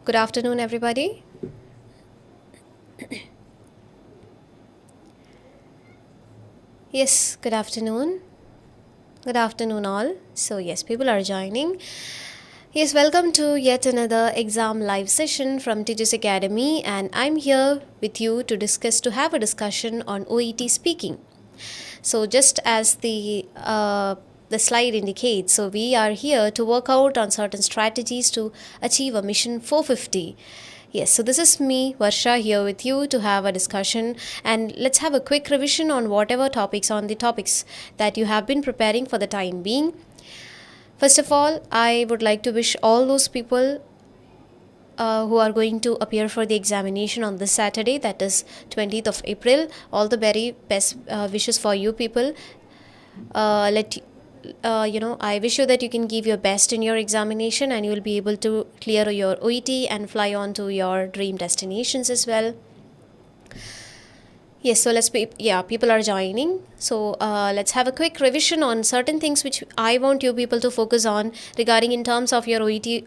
Good afternoon, everybody. Yes, good afternoon. Good afternoon, all. So, yes, people are joining. Yes, welcome to yet another exam live session from Tiju's Academy, and I'm here with you to have a discussion on OET Speaking. So, just as the slide indicates, so we are here to work out on certain strategies to achieve a mission 450. Yes, so this is me, Varsha, here with you to have a discussion, and let's have a quick revision on whatever topics that you have been preparing for the time being. First of all, I would like to wish all those people who are going to appear for the examination on this Saturday, that is 20th of April, all the very best wishes for you people. I wish you that you can give your best in your examination and you will be able to clear your OET and fly on to your dream destinations as well. Yes, so people are joining. So let's have a quick revision on certain things which I want you people to focus on regarding in terms of your OET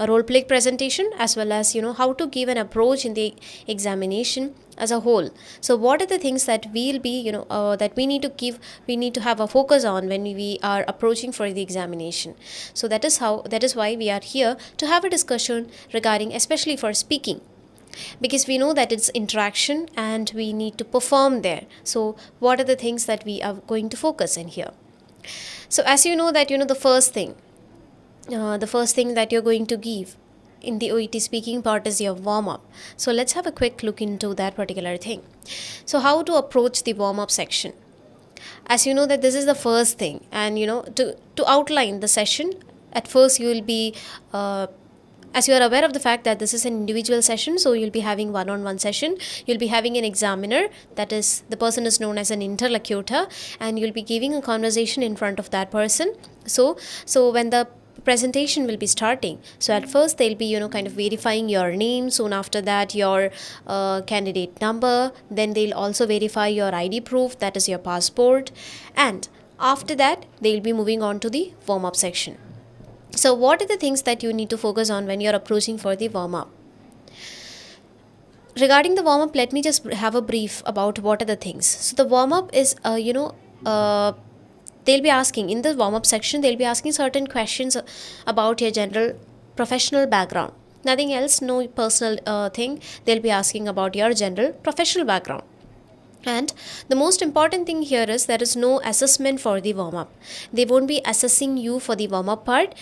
role play presentation, as well as how to give an approach in the examination as a whole. So what are the things that we'll be that we need to have a focus on when we are approaching for the examination. So that is why we are here to have a discussion regarding, especially for speaking, because we know that it's interaction and we need to perform there. So what are the things that we are going to focus in here? So as you know that the first thing that you're going to give in the OET speaking part is your warm-up. So let's have a quick look into that particular thing. So how to approach the warm-up section? As you know that this is the first thing, and to outline the session, at first you will be as you are aware of the fact that this is an individual session, so you'll be having one-on-one session. You'll be having an examiner, that is, the person is known as an interlocutor, and you'll be giving a conversation in front of that person. So when the presentation will be starting, so at first they'll be kind of verifying your name, soon after that your candidate number, then they'll also verify your ID proof, that is your passport, and after that they'll be moving on to the warm-up section. So what are the things that you need to focus on when you're approaching for the warm-up? Regarding the warm-up, let me just have a brief about what are the things. So the warm-up is they'll be asking in the warm-up section, they'll be asking certain questions about your general professional background. Nothing else, no personal thing. They'll be asking about your general professional background. And the most important thing here is there is no assessment for the warm-up. They won't be assessing you for the warm-up part.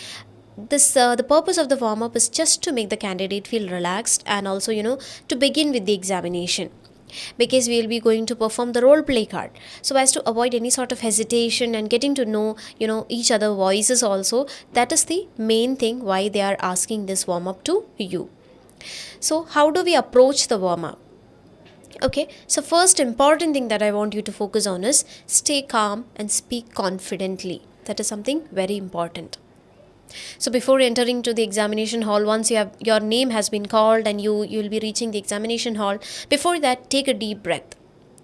The purpose of the warm-up is just to make the candidate feel relaxed, and also to begin with the examination, because we will be going to perform the role play card, so as to avoid any sort of hesitation and getting to know each other voices also. That is the main thing why they are asking this warm-up to you. So how do we approach the warm-up? Okay, so first important thing that I want you to focus on is stay calm and speak confidently. That is something very important. So before entering to the examination hall, once your name has been called and you'll be reaching the examination hall, before that take a deep breath.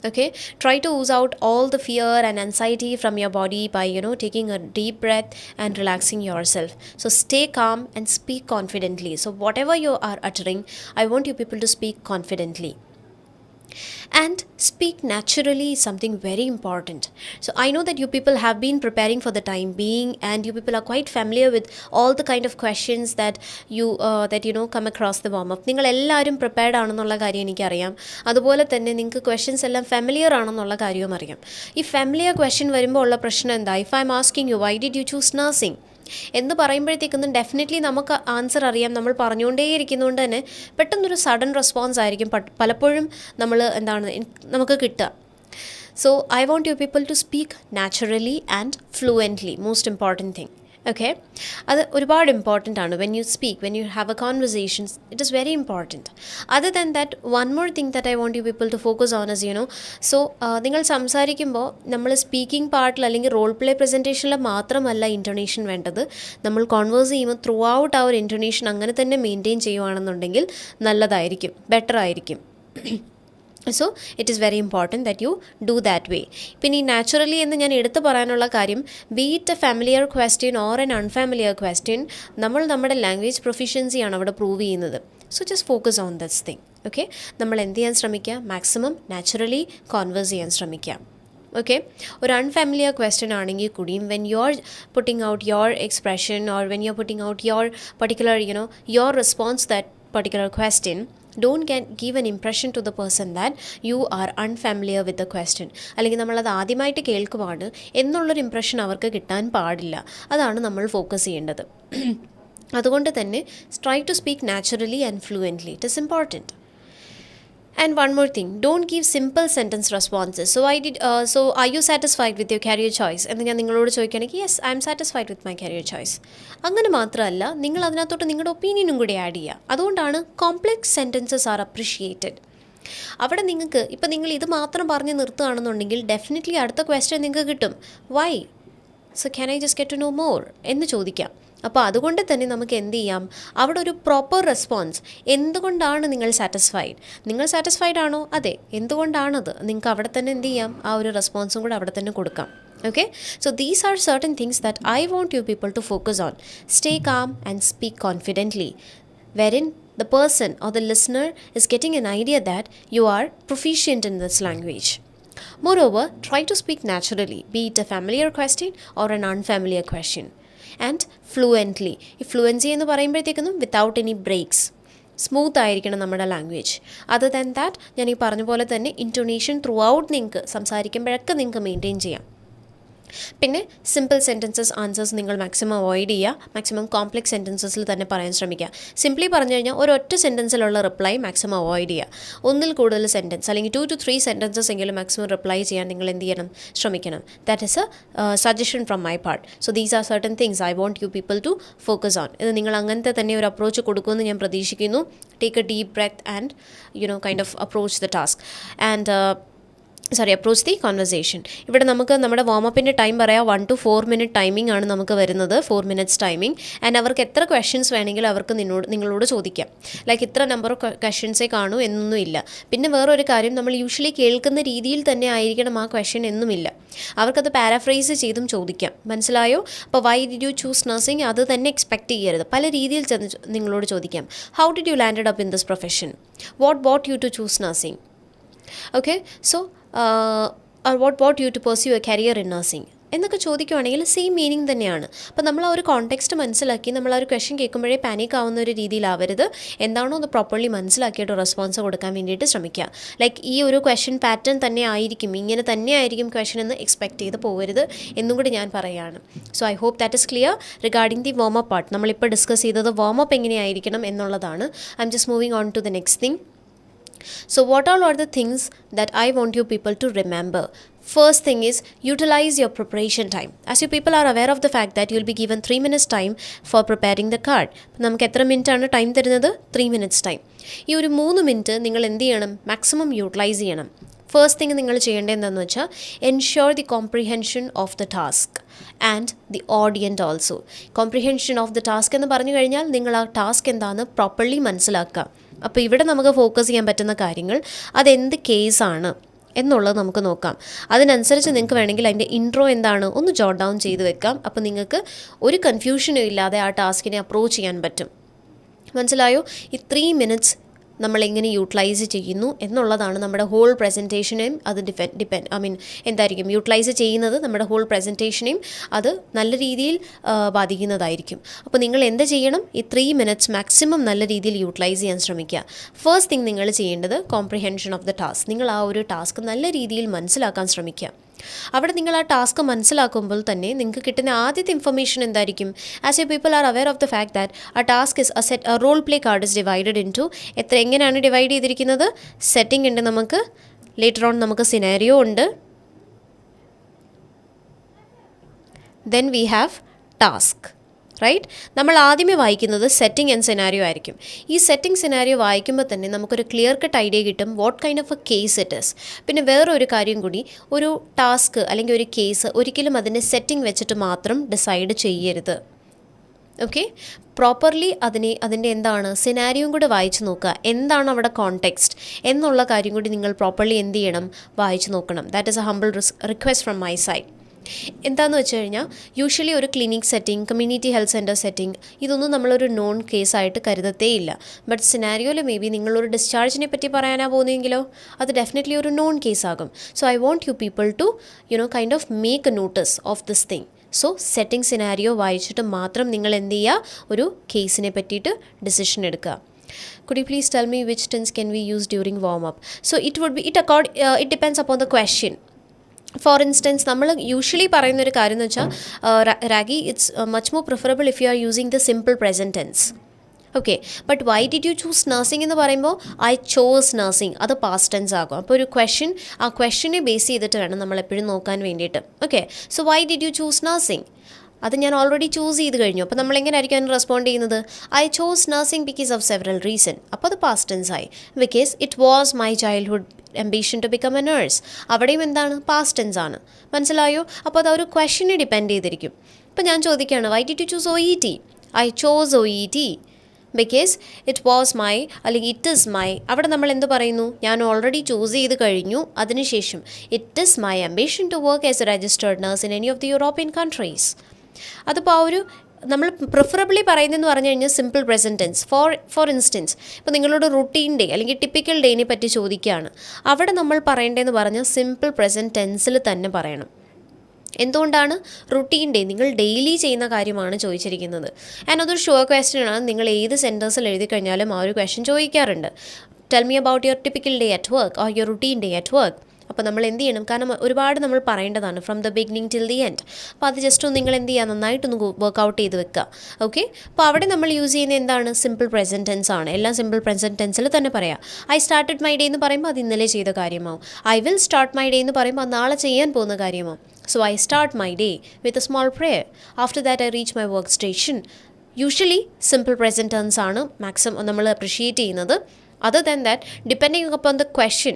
Okay, try to ooze out all the fear and anxiety from your body by taking a deep breath and relaxing yourself. So stay calm and speak confidently. So whatever you are uttering, I want you people to speak confidently. And speak naturally is something very important. So I know that you people have been preparing for the time being, and you people are quite familiar with all the kind of questions that you come across the warm up. നിങ്ങൾ എല്ലാവരും prepared ആണെന്നുള്ള കാര്യം എനിക്കറിയാം. അതുപോലെ തന്നെ നിങ്ങൾക്ക് questions എല്ലാം familiar ആണെന്നുള്ള കാര്യവും അറിയാം. ഈ familiar question വരുമ്പോൾ ഉള്ള പ്രശ്നം എന്താ? If I am asking you, why did you choose nursing? എന്ന് പറയുമ്പോഴത്തേക്കൊന്നും ഡെഫിനറ്റ്ലി നമുക്ക് ആൻസർ അറിയാം. നമ്മൾ പറഞ്ഞുകൊണ്ടേയിരിക്കുന്നതുകൊണ്ട് തന്നെ പെട്ടെന്നൊരു സഡൻ റെസ്പോൺസ് ആയിരിക്കും പലപ്പോഴും നമുക്ക് കിട്ടുക. So I want you people to speak naturally and fluently. Most important thing. Okay, അത് ഒരുപാട് ഇമ്പോർട്ടൻ്റ് ആണ്. When you speak, when you have a conversations, it is very important. Other than that, one more thing that I want you people to focus on is so നിങ്ങൾ സംസാരിക്കുമ്പോൾ നമ്മൾ speaking പാർട്ടിൽ അല്ലെങ്കിൽ role play പ്രസൻറ്റേഷനിൽ മാത്രമല്ല ഇൻറ്റോണേഷൻ വേണ്ടത്. നമ്മൾ converse ചെയ്യുമ്പോൾ through out ആ ഒരു ഇൻറ്റോണേഷൻ അങ്ങനെ തന്നെ മെയിൻറ്റെയിൻ ചെയ്യുകയാണെന്നുണ്ടെങ്കിൽ നല്ലതായിരിക്കും, ബെറ്റർ ആയിരിക്കും. So it is very important that you do that way. പിന്നെ ഈ നാച്ചുറലി എന്ന് ഞാൻ എടുത്തു പറയാനുള്ള കാര്യം, be it a familiar question or an unfamiliar question, നമ്മൾ നമ്മുടെ ലാംഗ്വേജ് പ്രൊഫിഷ്യൻസിയാണ് അവിടെ പ്രൂവ് ചെയ്യുന്നത്. So just focus on this thing. Okay, നമ്മൾ എന്ത് ചെയ്യാൻ ശ്രമിക്കുക, മാക്സിമം നാച്ചുറലി കോൺവേഴ്സ് ചെയ്യാൻ ശ്രമിക്കുക. ഓക്കെ, ഒരു അൺഫാമിലിയർ ക്വസ്റ്റ്യൻ ആണെങ്കിൽ കൂടിയും when you are putting out your expression or when you are putting out your particular your response that particular question, don't give an impression to the person that you are unfamiliar with the question. അല്ലെങ്കിൽ നമ്മളത് ആദ്യമായിട്ട് കേൾക്കുവാണ് എന്നുള്ളൊരു impression അവർക്ക് കിട്ടാൻ പാടില്ല. അതാണ് നമ്മൾ focus ചെയ്യേണ്ടത്. അതുകൊണ്ട് തന്നെ try to speak naturally and fluently. It is important. And one more thing, don't give simple sentence responses. So are you satisfied with your career choice എന്ന് ഞാൻ നിങ്ങളോട് ചോദിക്കുകയാണെങ്കിൽ yes, I M satisfied with my career choice. അങ്ങനെ മാത്രമല്ല, നിങ്ങൾ അതിനകത്തോട്ട് നിങ്ങളുടെ ഒപ്പീനിയനും കൂടി ആഡ് ചെയ്യുക. അതുകൊണ്ടാണ് കോംപ്ലെക്സ് സെൻറ്റൻസസ് ആർ അപ്രിഷിയേറ്റഡ്. അവിടെ നിങ്ങൾക്ക് ഇപ്പം നിങ്ങൾ ഇത് മാത്രം പറഞ്ഞ് നിർത്തുകയാണെന്നുണ്ടെങ്കിൽ ഡെഫിനറ്റ്ലി അടുത്ത ക്വസ്റ്റ്യൻ നിങ്ങൾക്ക് കിട്ടും, why, so can I just get to know more എന്ന് ചോദിക്കാം. അപ്പോൾ അതുകൊണ്ട് തന്നെ നമുക്ക് എന്ത് ചെയ്യാം, അവിടെ ഒരു പ്രോപ്പർ റെസ്പോൺസ്, എന്തുകൊണ്ടാണ് നിങ്ങൾ സാറ്റിസ്ഫൈഡ് ആണോ, അതെ, എന്തുകൊണ്ടാണത്, നിങ്ങൾക്ക് അവിടെ തന്നെ എന്ത് ചെയ്യാം, ആ ഒരു റെസ്പോൺസും കൂടെ അവിടെ തന്നെ കൊടുക്കാം. Okay, so these are certain things that I want you people to focus on. Stay calm and speak confidently, wherein the person or the listener is getting an idea that you are proficient in this language. Moreover, try to speak naturally, be it a familiar question or an unfamiliar question, and fluently. ഈ fluency എന്ന് പറയുമ്പോഴത്തേക്കും without any breaks, smooth ആയിരിക്കണം നമ്മുടെ language. Other than that ഞാൻ ഈ പറഞ്ഞ പോലെ തന്നെ ഇൻറ്റൊണേഷൻ ത്രൂ ഔട്ട് നിങ്ങൾക്ക് സംസാരിക്കുമ്പോഴൊക്കെ നിങ്ങൾക്ക് മെയിൻറ്റെയിൻ ചെയ്യാം. പിന്നെ സിമ്പിൾ സെൻറ്റൻസസ് ആൻസേഴ്സ് നിങ്ങൾ മാക്സിമം അവോയ്ഡ് ചെയ്യുക. മാക്സിമം കോംപ്ലെക്സ് സെൻറ്റൻസസിൽ തന്നെ പറയാൻ ശ്രമിക്കുക. സിംപ്ലി പറഞ്ഞു കഴിഞ്ഞാൽ ഒരൊറ്റ സെൻറ്റൻസിലുള്ള റിപ്ലൈ മാക്സിമം അവോയ്ഡ് ചെയ്യുക. ഒന്നിൽ കൂടുതൽ സെൻറ്റൻസ് അല്ലെങ്കിൽ 2 to 3 സെൻറ്റൻസസ് എങ്കിലും മാക്സിമം റിപ്ലൈ ചെയ്യാൻ നിങ്ങൾ എന്ത് ചെയ്യണം, ശ്രമിക്കണം. That is a suggestion from my part. So these are certain things I want you people to focus on. ഇത് നിങ്ങൾ അങ്ങനത്തെ തന്നെ ഒരു അപ്രോച്ച് കൊടുക്കുമെന്ന് ഞാൻ പ്രതീക്ഷിക്കുന്നു. Take a deep breath and kind of approach the task and approach the conversation. ഇവിടെ നമുക്ക് നമ്മുടെ വാമപ്പിൻ്റെ ടൈം പറയാം, 1 to 4 minute ടൈമിംഗ് ആണ് നമുക്ക് വരുന്നത്, 4 minutes ടൈമിംഗ്. ആൻഡ് അവർക്ക് എത്ര ക്വസ്റ്റ്യൻസ് വേണമെങ്കിലും അവർക്ക് നിങ്ങളോട് ചോദിക്കാം. ലൈക്ക് ഇത്ര നമ്പർ ഓഫ് ക്വസ്റ്റ്യൻസേ കാണൂ എന്നൊന്നുമില്ല. പിന്നെ വേറൊരു കാര്യം, നമ്മൾ യൂഷ്വലി കേൾക്കുന്ന രീതിയിൽ തന്നെ ആയിരിക്കണം ആ ക്വസ്റ്റ്യൻ എന്നുമില്ല. അവർക്കത് പാരാഫ്രൈസ് ചെയ്തും ചോദിക്കാം. മനസ്സിലായോ? അപ്പോൾ why did you choose nursing, അത് തന്നെ എക്സ്പെക്റ്റ് ചെയ്യരുത്. പല രീതിയിൽ നിങ്ങളോട് ചോദിക്കാം. How did you landed up in this profession, what brought you to choose nursing, okay, so or what brought you to pursue a career in nursing എന്നൊക്കെ ചോദിക്കുവാണെങ്കിൽ same meaning തന്നെയാണ്. അപ്പോൾ നമ്മൾ ആ ഒരു കോണ്ടെക്സ്റ്റ് മനസ്സിലാക്കി നമ്മൾ ആ ഒരു ക്വസ്റ്റ്യൻ കേൾക്കുമ്പോഴേ പാനിക് ആവുന്ന ഒരു രീതിയിലാവരുത്. എന്താണോ അത് പ്രോപ്പർലി മനസ്സിലാക്കിയിട്ട് റെസ്പോൺസ് കൊടുക്കാൻ വേണ്ടിയിട്ട് ശ്രമിക്കുക. ലൈക്ക് ഈ ഒരു ക്വസ്റ്റ്യൻ പാറ്റേൺ തന്നെ ആയിരിക്കും, ഇങ്ങനെ തന്നെ ആയിരിക്കും ക്വസ്റ്റ്യൻ എന്ന് എക്സ്പെക്ട് ചെയ്ത് പോകരുത് എന്നും കൂടി ഞാൻ പറയുകയാണ്. So I hope that is clear regarding the warm up part. നമ്മളിപ്പോൾ ഡിസ്കസ് ചെയ്തത് വാമപ്പ് എങ്ങനെയായിരിക്കണം എന്നുള്ളതാണ്. I M just moving on to the next thing. So what all are the things that I want you people to remember? First thing is utilize your preparation time. As you people are aware of the fact that you will be given 3 minutes time for preparing the card. നമുക്ക് എത്ര minute ആണ് time തരുന്നത്? 3 minutes time. ഈ ഒരു 3 minute നിങ്ങൾ എന്ത് ചെയ്യണം? Maximum utilise ചെയ്യണം. ഫസ്റ്റ് തിങ് നിങ്ങൾ ചെയ്യേണ്ടത് എന്താണെന്ന് വെച്ചാൽ ensure the comprehension of the task and the audience also. Comprehension of the task എന്ന് പറഞ്ഞു കഴിഞ്ഞാൽ നിങ്ങൾ ആ ടാസ്ക് എന്താണെന്ന് പ്രോപ്പർലി മനസ്സിലാക്കുക. അപ്പോൾ ഇവിടെ നമുക്ക് ഫോക്കസ് ചെയ്യാൻ പറ്റുന്ന കാര്യങ്ങൾ അതെന്ത് കേസാണ് എന്നുള്ളത് നമുക്ക് നോക്കാം. അതിനനുസരിച്ച് നിങ്ങൾക്ക് വേണമെങ്കിൽ അതിൻ്റെ ഇൻട്രോ എന്താണ് ഒന്ന് ജോട്ട് ഡൗൺ ചെയ്ത് വെക്കാം. അപ്പോൾ നിങ്ങൾക്ക് ഒരു കൺഫ്യൂഷനും ഇല്ലാതെ ആ ടാസ്കിനെ അപ്രോച്ച് ചെയ്യാൻ പറ്റും. മനസ്സിലായോ? ഈ 3 minutes നമ്മൾ എങ്ങനെ യൂട്ടിലൈസ് ചെയ്യുന്നു എന്നുള്ളതാണ് നമ്മുടെ ഹോൾ പ്രസൻറ്റേഷനെയും അത് എന്തായിരിക്കും യൂട്ടിലൈസ് ചെയ്യുന്നത് നമ്മുടെ ഹോൾ പ്രസൻറ്റേഷനെയും അത് നല്ല രീതിയിൽ ബാധിക്കുന്നതായിരിക്കും. അപ്പോൾ നിങ്ങൾ എന്ത് ചെയ്യണം? ഈ 3 minutes മാക്സിമം നല്ല രീതിയിൽ യൂട്ടിലൈസ് ചെയ്യാൻ ശ്രമിക്കുക. ഫസ്റ്റ് തിങ് നിങ്ങൾ ചെയ്യേണ്ടത് കോംപ്രിഹെൻഷൻ ഓഫ് ദ ടാസ്ക്. നിങ്ങൾ ആ ഒരു ടാസ്ക് നല്ല രീതിയിൽ മനസ്സിലാക്കാൻ ശ്രമിക്കുക. അവിടെ നിങ്ങൾ ആ ടാസ്ക് മനസ്സിലാക്കുമ്പോൾ തന്നെ നിങ്ങൾക്ക് കിട്ടുന്ന ആദ്യത്തെ ഇൻഫർമേഷൻ എന്തായിരിക്കും? As you people are aware of the fact that ആ task is a role play card is divided into എങ്ങനെയാണ് ഡിവൈഡ് ചെയ്തിരിക്കുന്നത്? സെറ്റിംഗ് ഉണ്ട്, നമുക്ക് ലേറ്റർ ഓൺ നമുക്ക് സിനാരിയോ ഉണ്ട്, then we have task, right? നമ്മൾ ആദ്യമേ വായിക്കുന്നത് സെറ്റിംഗ് ആൻഡ് സിനാരിയോ ആയിരിക്കും. ഈ സെറ്റിംഗ് സിനാരിയോ വായിക്കുമ്പോൾ തന്നെ നമുക്കൊരു ക്ലിയർ കട്ട് ഐഡിയ കിട്ടും what kind of A case it is. പിന്നെ വേറൊരു കാര്യം കൂടി, ഒരു ടാസ്ക് അല്ലെങ്കിൽ ഒരു കേസ് ഒരിക്കലും അതിൻ്റെ സെറ്റിംഗ് വെച്ചിട്ട് മാത്രം ഡിസൈഡ് ചെയ്യരുത്. ഓക്കെ, പ്രോപ്പർലി അതിൻ്റെ എന്താണ് സിനാരിയോയും കൂടി വായിച്ച് നോക്കുക, എന്താണ് അവിടെ കോണ്ടെക്സ്റ്റ് എന്നുള്ള കാര്യം കൂടി നിങ്ങൾ പ്രോപ്പർലി എന്ത് ചെയ്യണം, വായിച്ച് നോക്കണം. That is a humble request from my side. എന്താണെന്ന് വെച്ച് കഴിഞ്ഞാൽ യൂഷ്വലി ഒരു clinic setting, community health centre setting, ഇതൊന്നും നമ്മളൊരു നോൺ കേസായിട്ട് കരുതത്തേയില്ല. ബട്ട് സിനാരിയോയിൽ മേ ബി നിങ്ങളൊരു ഡിസ്ചാർജിനെ പറ്റി പറയാനാണ് പോകുന്നതെങ്കിലോ അത് ഡെഫിനറ്റ്ലി ഒരു നോൺ കേസാകും. So I want you people to kind of make a notice of this thing. So setting scenario വായിച്ചിട്ട് മാത്രം നിങ്ങൾ എന്ത് ചെയ്യുക, ഒരു കേസിനെ പറ്റിയിട്ട് ഡിസിഷൻ എടുക്കുക. Could you please tell me which tense can we use during warm-up? So it depends upon the question. For instance നമ്മൾ യൂഷ്വലി പറയുന്നൊരു കാര്യം എന്ന് വെച്ചാൽ Ragi, it's much more preferable if you are using the simple present tense. Okay, but why did you choose nursing എന്ന് പറയുമ്പോൾ I chose nursing, അത് past tense ആകും. അപ്പോൾ ഒരു ക്വസ്റ്റ്യൻ, ആ ക്വസ്റ്റ്യനെ ബേസ് ചെയ്തിട്ട് വേണം നമ്മൾ എപ്പോഴും നോക്കാൻ വേണ്ടിയിട്ട്. Okay, so Y did you choose nursing, അത് ഞാൻ ഓൾറെഡി ചൂസ് ചെയ്ത് കഴിഞ്ഞു. അപ്പോൾ നമ്മളെങ്ങനെയായിരിക്കും അതിന് റെസ്പോണ്ട് ചെയ്യുന്നത്, I chose nursing because of several reason. അപ്പോൾ അത് പാസ്റ്റ് ടെൻസ് ആയി. Because it was my childhood ambition to become a nurse, അവിടെയും എന്താണ്, പാസ്റ്റ് ടെൻസ് ആണ്. മനസ്സിലായോ? അപ്പോൾ അത് ഒരു ക്വസ്റ്റ്യനെ ഡിപ്പെൻഡ് ചെയ്തിരിക്കും. ഇപ്പോൾ ഞാൻ ചോദിക്കുകയാണ്, Y did you choose OET? I chose OET because it was my, അല്ലെങ്കിൽ ഇറ്റ് ഈസ് മൈ. അവിടെ നമ്മൾ എന്ത് പറയുന്നു, ഞാൻ ഓൾറെഡി ചൂസ് ചെയ്ത് കഴിഞ്ഞു. അതിനുശേഷം it is my ambition to work as a registered nurse in any of the European countries. അതിപ്പോൾ ആ ഒരു നമ്മൾ പ്രിഫറബിളി പറയുന്നതെന്ന് പറഞ്ഞു കഴിഞ്ഞാൽ simple present tense. For instance, ഇപ്പോൾ നിങ്ങളോട് റുട്ടീൻ ഡേ അല്ലെങ്കിൽ ടിപ്പിക്കൽ ഡേനെ പറ്റി ചോദിക്കുകയാണ്, അവിടെ നമ്മൾ പറയേണ്ടതെന്ന് പറഞ്ഞാൽ സിമ്പിൾ പ്രസൻറ്റ് ടെൻസിൽ തന്നെ പറയണം. എന്തുകൊണ്ടാണ്? റുട്ടീൻ ഡേ, നിങ്ങൾ ഡെയിലി ചെയ്യുന്ന കാര്യമാണ് ചോദിച്ചിരിക്കുന്നത്. ആൻഡ് അതൊരു ഷുവർ ക്വസ്റ്റ്യൻ ആണ്. നിങ്ങൾ ഏത് സെൻറ്റേഴ്സിൽ എഴുതി കഴിഞ്ഞാലും ആ ഒരു ക്വസ്റ്റ്യൻ ചോദിക്കാറുണ്ട്. Tell me about your typical day at work or your routine day at work. അപ്പോൾ നമ്മൾ എന്ത് ചെയ്യണം, കാരണം ഒരുപാട് നമ്മൾ പറയേണ്ടതാണ് from the beginning till the end. അപ്പോൾ അത് ജസ്റ്റ് ഒന്ന് നിങ്ങൾ എന്ത് ചെയ്യുക, നന്നായിട്ടൊന്ന് വർക്കൗട്ട് ചെയ്ത് വെക്കുക. ഓക്കെ, അപ്പോൾ അവിടെ നമ്മൾ യൂസ് ചെയ്യുന്ന എന്താണ്, സിമ്പിൾ പ്രസൻറ്റ് ടെൻസ് ആണ്. എല്ലാം സിമ്പിൾ പ്രസൻറ്റ് ടെൻസിൽ തന്നെ പറയാം. ഐ സ്റ്റാർട്ടഡ് മൈ ഡേ എന്ന് പറയുമ്പോൾ അത് ഇന്നലെ ചെയ്ത കാര്യമാവും. I will start my day എന്ന് പറയുമ്പോൾ അത് നാളെ ചെയ്യാൻ പോകുന്ന കാര്യമാവും. So I start my day with a small prayer. After that I reach my work station. Usually simple present tense ആണ് മാക്സിമം നമ്മൾ അപ്രിഷിയേറ്റ് ചെയ്യുന്നത്. Other than that, depending upon the question,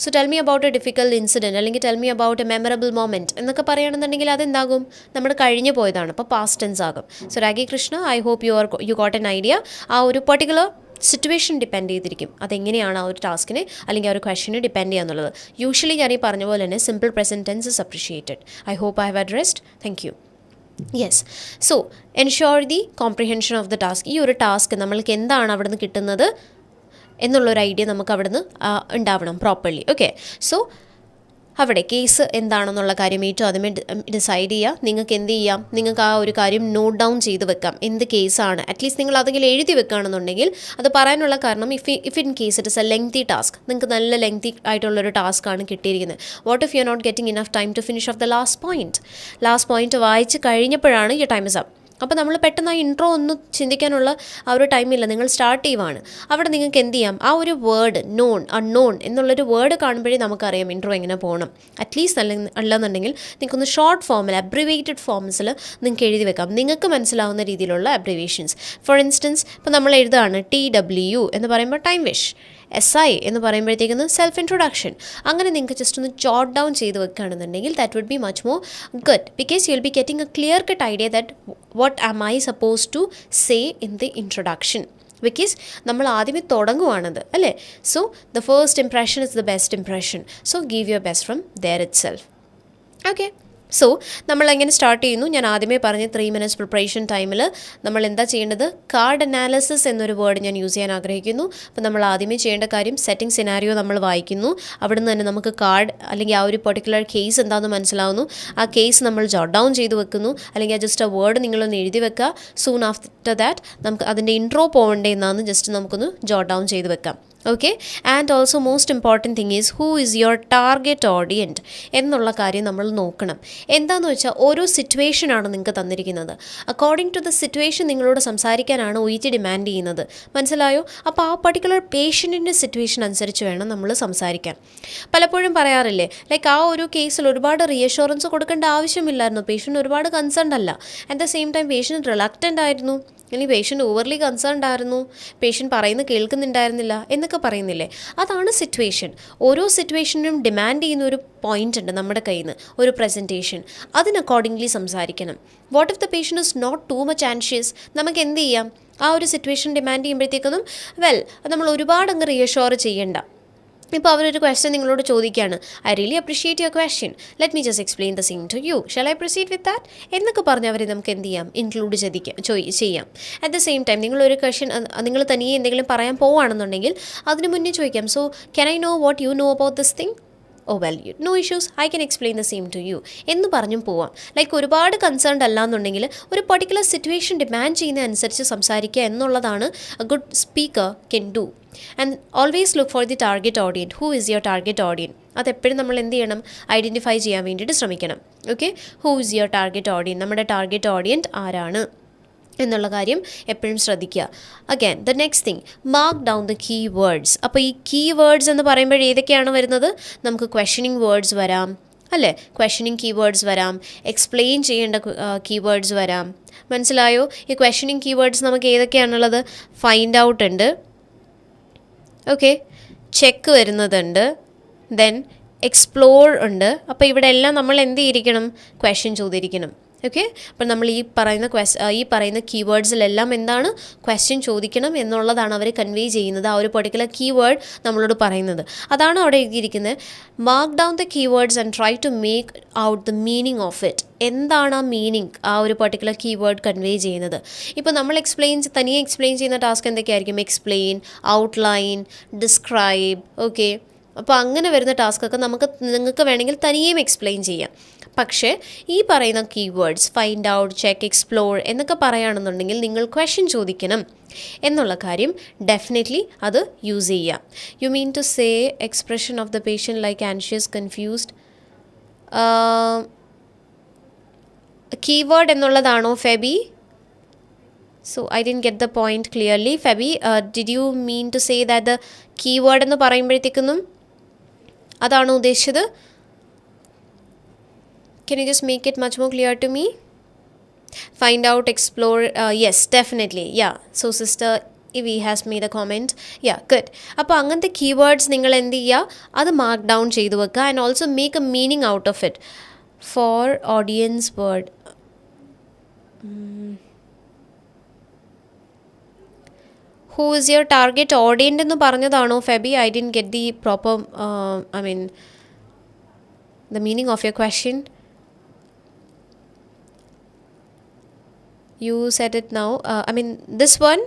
so tell me about a difficult incident, അല്ലെങ്കിൽ tell me about a memorable moment എന്നൊക്കെ പറയുകയാണെന്നുണ്ടെങ്കിൽ അതെന്താകും, നമ്മൾ കഴിഞ്ഞു പോയതാണ്, അപ്പോൾ പാസ്റ്റ് ടെൻസ് ആകും. So Ragi Krishna, I hope you got an idea. ആ ഒരു പെർട്ടിക്കുലർ സിറ്റുവേഷൻ ഡിപ്പെൻഡ് ചെയ്തിരിക്കും അതെങ്ങനെയാണ് ആ ഒരു ടാസ്കിനെ അല്ലെങ്കിൽ ആ ഒരു ക്വസ്റ്റ്യനെ ഡിപ്പെൻഡ് ചെയ്യുക എന്നുള്ളത്. യൂഷ്വലി ഞാൻ ഈ പറഞ്ഞ പോലെ തന്നെ simple present tense is appreciated. I hope I have addressed. Thank you. Yes, so ensure the comprehension of the task. ഈ ഒരു ടാസ്ക് നമ്മൾക്ക് എന്താണ് അവിടെ നിന്ന് കിട്ടുന്നത് എന്നുള്ളൊരു ഐഡിയ നമുക്ക് അവിടെ നിന്ന് ഉണ്ടാവണം പ്രോപ്പർലി. ഓക്കെ, സോ അവിടെ കേസ് എന്താണെന്നുള്ള കാര്യം ഏറ്റവും ആദ്യമേ ഡിസൈഡ് ചെയ്യുക. നിങ്ങൾക്ക് എന്ത് ചെയ്യാം, നിങ്ങൾക്ക് ആ ഒരു കാര്യം നോട്ട് ഡൗൺ ചെയ്ത് വെക്കാം. എന്ത് കേസാണ്, അറ്റ്ലീസ്റ്റ് നിങ്ങൾ അതെങ്കിലും എഴുതി വെക്കുകയാണെന്നുണ്ടെങ്കിൽ അത് പറയാനുള്ള കാരണം, if in case it is a lengthy task, നിങ്ങൾക്ക് നല്ല ലെങ്തി ആയിട്ടുള്ളൊരു ടാസ്ക്കാണ് കിട്ടിയിരിക്കുന്നത്. What if you are not getting enough time to finish off the last point വായിച്ച് കഴിഞ്ഞപ്പോഴാണ് യു ടൈം ഇസ് അപ്പ്. അപ്പോൾ നമ്മൾ പെട്ടെന്ന് ആ ഇൻട്രോ ഒന്നും ചിന്തിക്കാനുള്ള ആ ഒരു ടൈമില്ല, നിങ്ങൾ സ്റ്റാർട്ട് ചെയ്യുവാണ്. അവിടെ നിങ്ങൾക്ക് എന്ത് ചെയ്യാം, ആ ഒരു വേർഡ് നോൺ അൺനോൺ എന്നുള്ളൊരു വേർഡ് കാണുമ്പോഴേ നമുക്കറിയാം ഇൻട്രോ എങ്ങനെ പോകണം. അറ്റ്ലീസ്റ്റ് അല്ലെന്നുണ്ടെങ്കിൽ നിങ്ങൾക്കൊന്ന് ഷോർട്ട് ഫോമിൽ അബ്രിവേറ്റഡ് ഫോംസിൽ നിങ്ങൾക്ക് എഴുതി വെക്കാം, നിങ്ങൾക്ക് മനസ്സിലാവുന്ന രീതിയിലുള്ള അബ്രിവേഷൻസ്. ഫോർ ഇൻസ്റ്റൻസ്, ഇപ്പോൾ നമ്മൾ എഴുതുകയാണ് TW എന്ന് പറയുമ്പോൾ ടൈം വിഷ്, SI എന്ന് പറയുമ്പോഴത്തേക്കും സെൽഫ് ഇൻട്രൊഡക്ഷൻ. അങ്ങനെ നിങ്ങൾക്ക് ജസ്റ്റ് ഒന്ന് ജോട്ട് ഡൗൺ ചെയ്ത് വെക്കുകയാണെന്നുണ്ടെങ്കിൽ that would be much more good, because you will be getting a clear cut idea that what am I supposed to say in the introduction, because നമ്മൾ ആദ്യമേ തുടങ്ങുവാണത് അല്ലേ. So the first impression is the best impression. So give your best from there itself. Okay, so നമ്മൾ എങ്ങനെ start ചെയ്യുന്നു, ഞാൻ ആദ്യമേ പറഞ്ഞ 3 minutes പ്രിപ്പറേഷൻ ടൈമിൽ നമ്മൾ എന്താ ചെയ്യേണ്ടത്, കാർഡ് അനാലിസിസ് എന്നൊരു വേർഡ് ഞാൻ യൂസ് ചെയ്യാൻ ആഗ്രഹിക്കുന്നു. അപ്പോൾ നമ്മൾ ആദ്യമേ ചെയ്യേണ്ട കാര്യം, സെറ്റിംഗ് സിനാരിയോ നമ്മൾ വായിക്കുന്നു. അവിടെ നിന്ന് തന്നെ നമുക്ക് കാർഡ് അല്ലെങ്കിൽ ആ ഒരു പെർട്ടിക്കുലർ കേസ് എന്താണെന്ന് മനസ്സിലാവുന്നു. ആ കേസ് നമ്മൾ ജോട്ട് ഡൗൺ ചെയ്ത് വെക്കുന്നു, അല്ലെങ്കിൽ ജസ്റ്റ് ആ വേർഡ് നിങ്ങളൊന്ന് എഴുതി വെക്കുക. സൂൺ ആഫ്റ്റർ ദാറ്റ് നമുക്ക് അതിൻ്റെ ഇൻട്രോ പോകേണ്ടതെന്നാന്ന് ജസ്റ്റ് നമുക്കൊന്ന് ജോട്ട് ഡൗൺ ചെയ്ത് വെക്കാം. Okay, and also most important thing is who is your target audience എന്നുള്ള കാര്യം നമ്മൾ നോക്കണം. എന്താണെന്ന് വെച്ചാൽ ഓരോ സിറ്റുവേഷനാണ് നിങ്ങൾക്ക് തന്നിരിക്കുന്നത്. അക്കോർഡിംഗ് ടു ദ സിറ്റുവേഷൻ നിങ്ങളോട് സംസാരിക്കാനാണ് OET ഡിമാൻഡ് ചെയ്യുന്നത്. മനസ്സിലായോ? അപ്പോൾ ആ പർട്ടിക്കുലർ പേഷ്യൻറ്റിൻ്റെ സിറ്റുവേഷൻ അനുസരിച്ച് വേണം നമ്മൾ സംസാരിക്കാൻ. പലപ്പോഴും പറയാറില്ലേ, ലൈക്ക് ആ ഒരു കേസിൽ ഒരുപാട് റീഅഷുറൻസ് കൊടുക്കേണ്ട ആവശ്യമില്ലായിരുന്നു, പേഷ്യൻ്റ് ഒരുപാട് കൺസേൺഡ് അല്ല, at the same time patient reluctant ആയിരുന്നു. അല്ലെങ്കിൽ പേഷ്യൻ്റ് ഓവർലി കൺസേൺഡ് ആയിരുന്നു, പേഷ്യൻ്റ് പറയുന്നത് കേൾക്കുന്നുണ്ടായിരുന്നില്ല എന്നൊക്കെ പറയുന്നില്ലേ. അതാണ് സിറ്റുവേഷൻ. ഓരോ സിറ്റുവേഷനും ഡിമാൻഡ് ചെയ്യുന്ന ഒരു പോയിൻ്റ് ഉണ്ട് നമ്മുടെ കയ്യിൽ നിന്ന്, ഒരു പ്രസൻറ്റേഷൻ. അതിന് അക്കോർഡിംഗ്ലി സംസാരിക്കണം. What if the patient is not too much anxious, നമുക്ക് എന്ത് ചെയ്യാം? ആ ഒരു സിറ്റുവേഷൻ ഡിമാൻഡ് ചെയ്യുമ്പോഴത്തേക്കൊന്നും നമ്മൾ ഒരുപാട് അങ്ങ് റിയഷ്യോർ ചെയ്യണ്ട. ഇപ്പോൾ അവരൊരു ക്വസ്റ്റ്യൻ നിങ്ങളോട് ചോദിക്കുകയാണ്, I really appreciate your question, let me just explain the same to you, shall I proceed with that എന്നൊക്കെ പറഞ്ഞ് അവരെ നമുക്ക് എന്ത് ചെയ്യാം? ഇൻക്ലൂഡ് ചെയ്യാം. അറ്റ് ദ സെയിം ടൈം നിങ്ങളൊരു ക്വസ്റ്റ്യൻ നിങ്ങൾ തനിയെ എന്തെങ്കിലും പറയാൻ പോവുകയാണെന്നുണ്ടെങ്കിൽ അതിന് മുന്നേ ചോദിക്കാം, so can I know what you know about this thing? Oh well, no issues, I can explain the same to you എന്ന് പറഞ്ഞും പോവാം. ലൈക്ക് ഒരുപാട് കൺസേൺഡ് അല്ല എന്നുണ്ടെങ്കിൽ ഒരു പർട്ടിക്കുലർ സിറ്റുവേഷൻ ഡിമാൻഡ് ചെയ്യുന്ന അനുസരിച്ച് സംസാരിക്കുക എന്നുള്ളതാണ് a good speaker can do. And always look for the target audience. Who is your target audience? അതെപ്പോഴും നമ്മൾ എന്ത് ചെയ്യണം? ഐഡൻറ്റിഫൈ ചെയ്യാൻ വേണ്ടിയിട്ട് ശ്രമിക്കണം. Okay, who is your target audience? നമ്മുടെ ടാർഗറ്റ് ഓഡിയൻറ്റ് ആരാണ് എന്നുള്ള കാര്യം എപ്പോഴും ശ്രദ്ധിക്കുക. Again the next thing, mark down the key words. അപ്പോൾ ഈ കീ വേർഡ്സ് എന്ന് പറയുമ്പോൾ ഏതൊക്കെയാണ് വരുന്നത്? നമുക്ക് ക്വസ്റ്റനിങ് വേർഡ്സ് വരാം, അല്ലേ? ക്വസ്റ്റനിങ് കീ വേർഡ്സ് വരാം, എക്സ്പ്ലെയിൻ ചെയ്യേണ്ട കീ വേർഡ്സ് വരാം. മനസ്സിലായോ? ഈ ക്വസ്റ്റനിങ് കീ വേർഡ്സ് നമുക്ക് ഏതൊക്കെയാണുള്ളത്? ഫൈൻഡ് ഔട്ട് ഉണ്ട്, ഓക്കെ, ചെക്ക് വരുന്നതുണ്ട്, ദെൻ എക്സ്പ്ലോർ ഉണ്ട്. അപ്പോൾ ഇവിടെ എല്ലാം നമ്മൾ എന്ത് ചെയ്തിരിക്കണം? ക്വസ്റ്റ്യൻ ചോദിച്ചിരിക്കണം. ഓക്കെ, അപ്പം നമ്മൾ ഈ പറയുന്ന കീവേഡ്സിലെല്ലാം എന്താണ്? ക്വസ്റ്റ്യൻ ചോദിക്കണം എന്നുള്ളതാണ് അവർ കൺവേ ചെയ്യുന്നത്, ആ ഒരു പെർട്ടിക്കുലർ കീവേഡ് നമ്മളോട് പറയുന്നത്. അതാണ് അവിടെ എഴുതിയിരിക്കുന്നത്. Mark down the keywords and try to make out the meaning of it. എന്താണ് ആ മീനിങ് ആ ഒരു പെർട്ടിക്കുലർ കീവേഡ് കൺവേ ചെയ്യുന്നത്? ഇപ്പോൾ നമ്മൾ തനിയെ എക്സ്പ്ലെയിൻ ചെയ്യുന്ന ടാസ്ക് എന്തൊക്കെയായിരിക്കും? Explain, outline, describe. ഓക്കെ, അപ്പോൾ അങ്ങനെ വരുന്ന ടാസ്കൊക്കെ നിങ്ങൾക്ക് വേണമെങ്കിൽ തനിയെയും എക്സ്പ്ലെയിൻ ചെയ്യാം. പക്ഷേ ഈ പറയുന്ന keywords find out, check, explore എന്നൊക്കെ പറയുകയാണെന്നുണ്ടെങ്കിൽ നിങ്ങൾ ക്വസ്റ്റ്യൻ ചോദിക്കണം എന്നുള്ള കാര്യം ഡെഫിനറ്റ്ലി അത് യൂസ് ചെയ്യാം. You mean to say expression of the patient like anxious, confused, keyword എന്നുള്ളതാണോ Febi? So I didn't get the point clearly. Febi, did you mean to say that the keyword എന്ന് പറയുമ്പോഴത്തേക്കൊന്നും അതാണോ ഉദ്ദേശിച്ചത്? Can you just make it much more clear to me? Find out, explore, yes, definitely, yeah. So sister Ivi has made a comment. Yeah, good. അപ്പോൾ അങ്ങനത്തെ keywords നിങ്ങൾ എന്ത് ചെയ്യുക? അത് മാർക്ക് ഡൗൺ ചെയ്ത് വെക്കുക. And also make a meaning out of it for audience word. Who is your target audience എന്ന് പറഞ്ഞതാണോ Febi? I didn't get the proper the meaning of your question. You said it now. This one.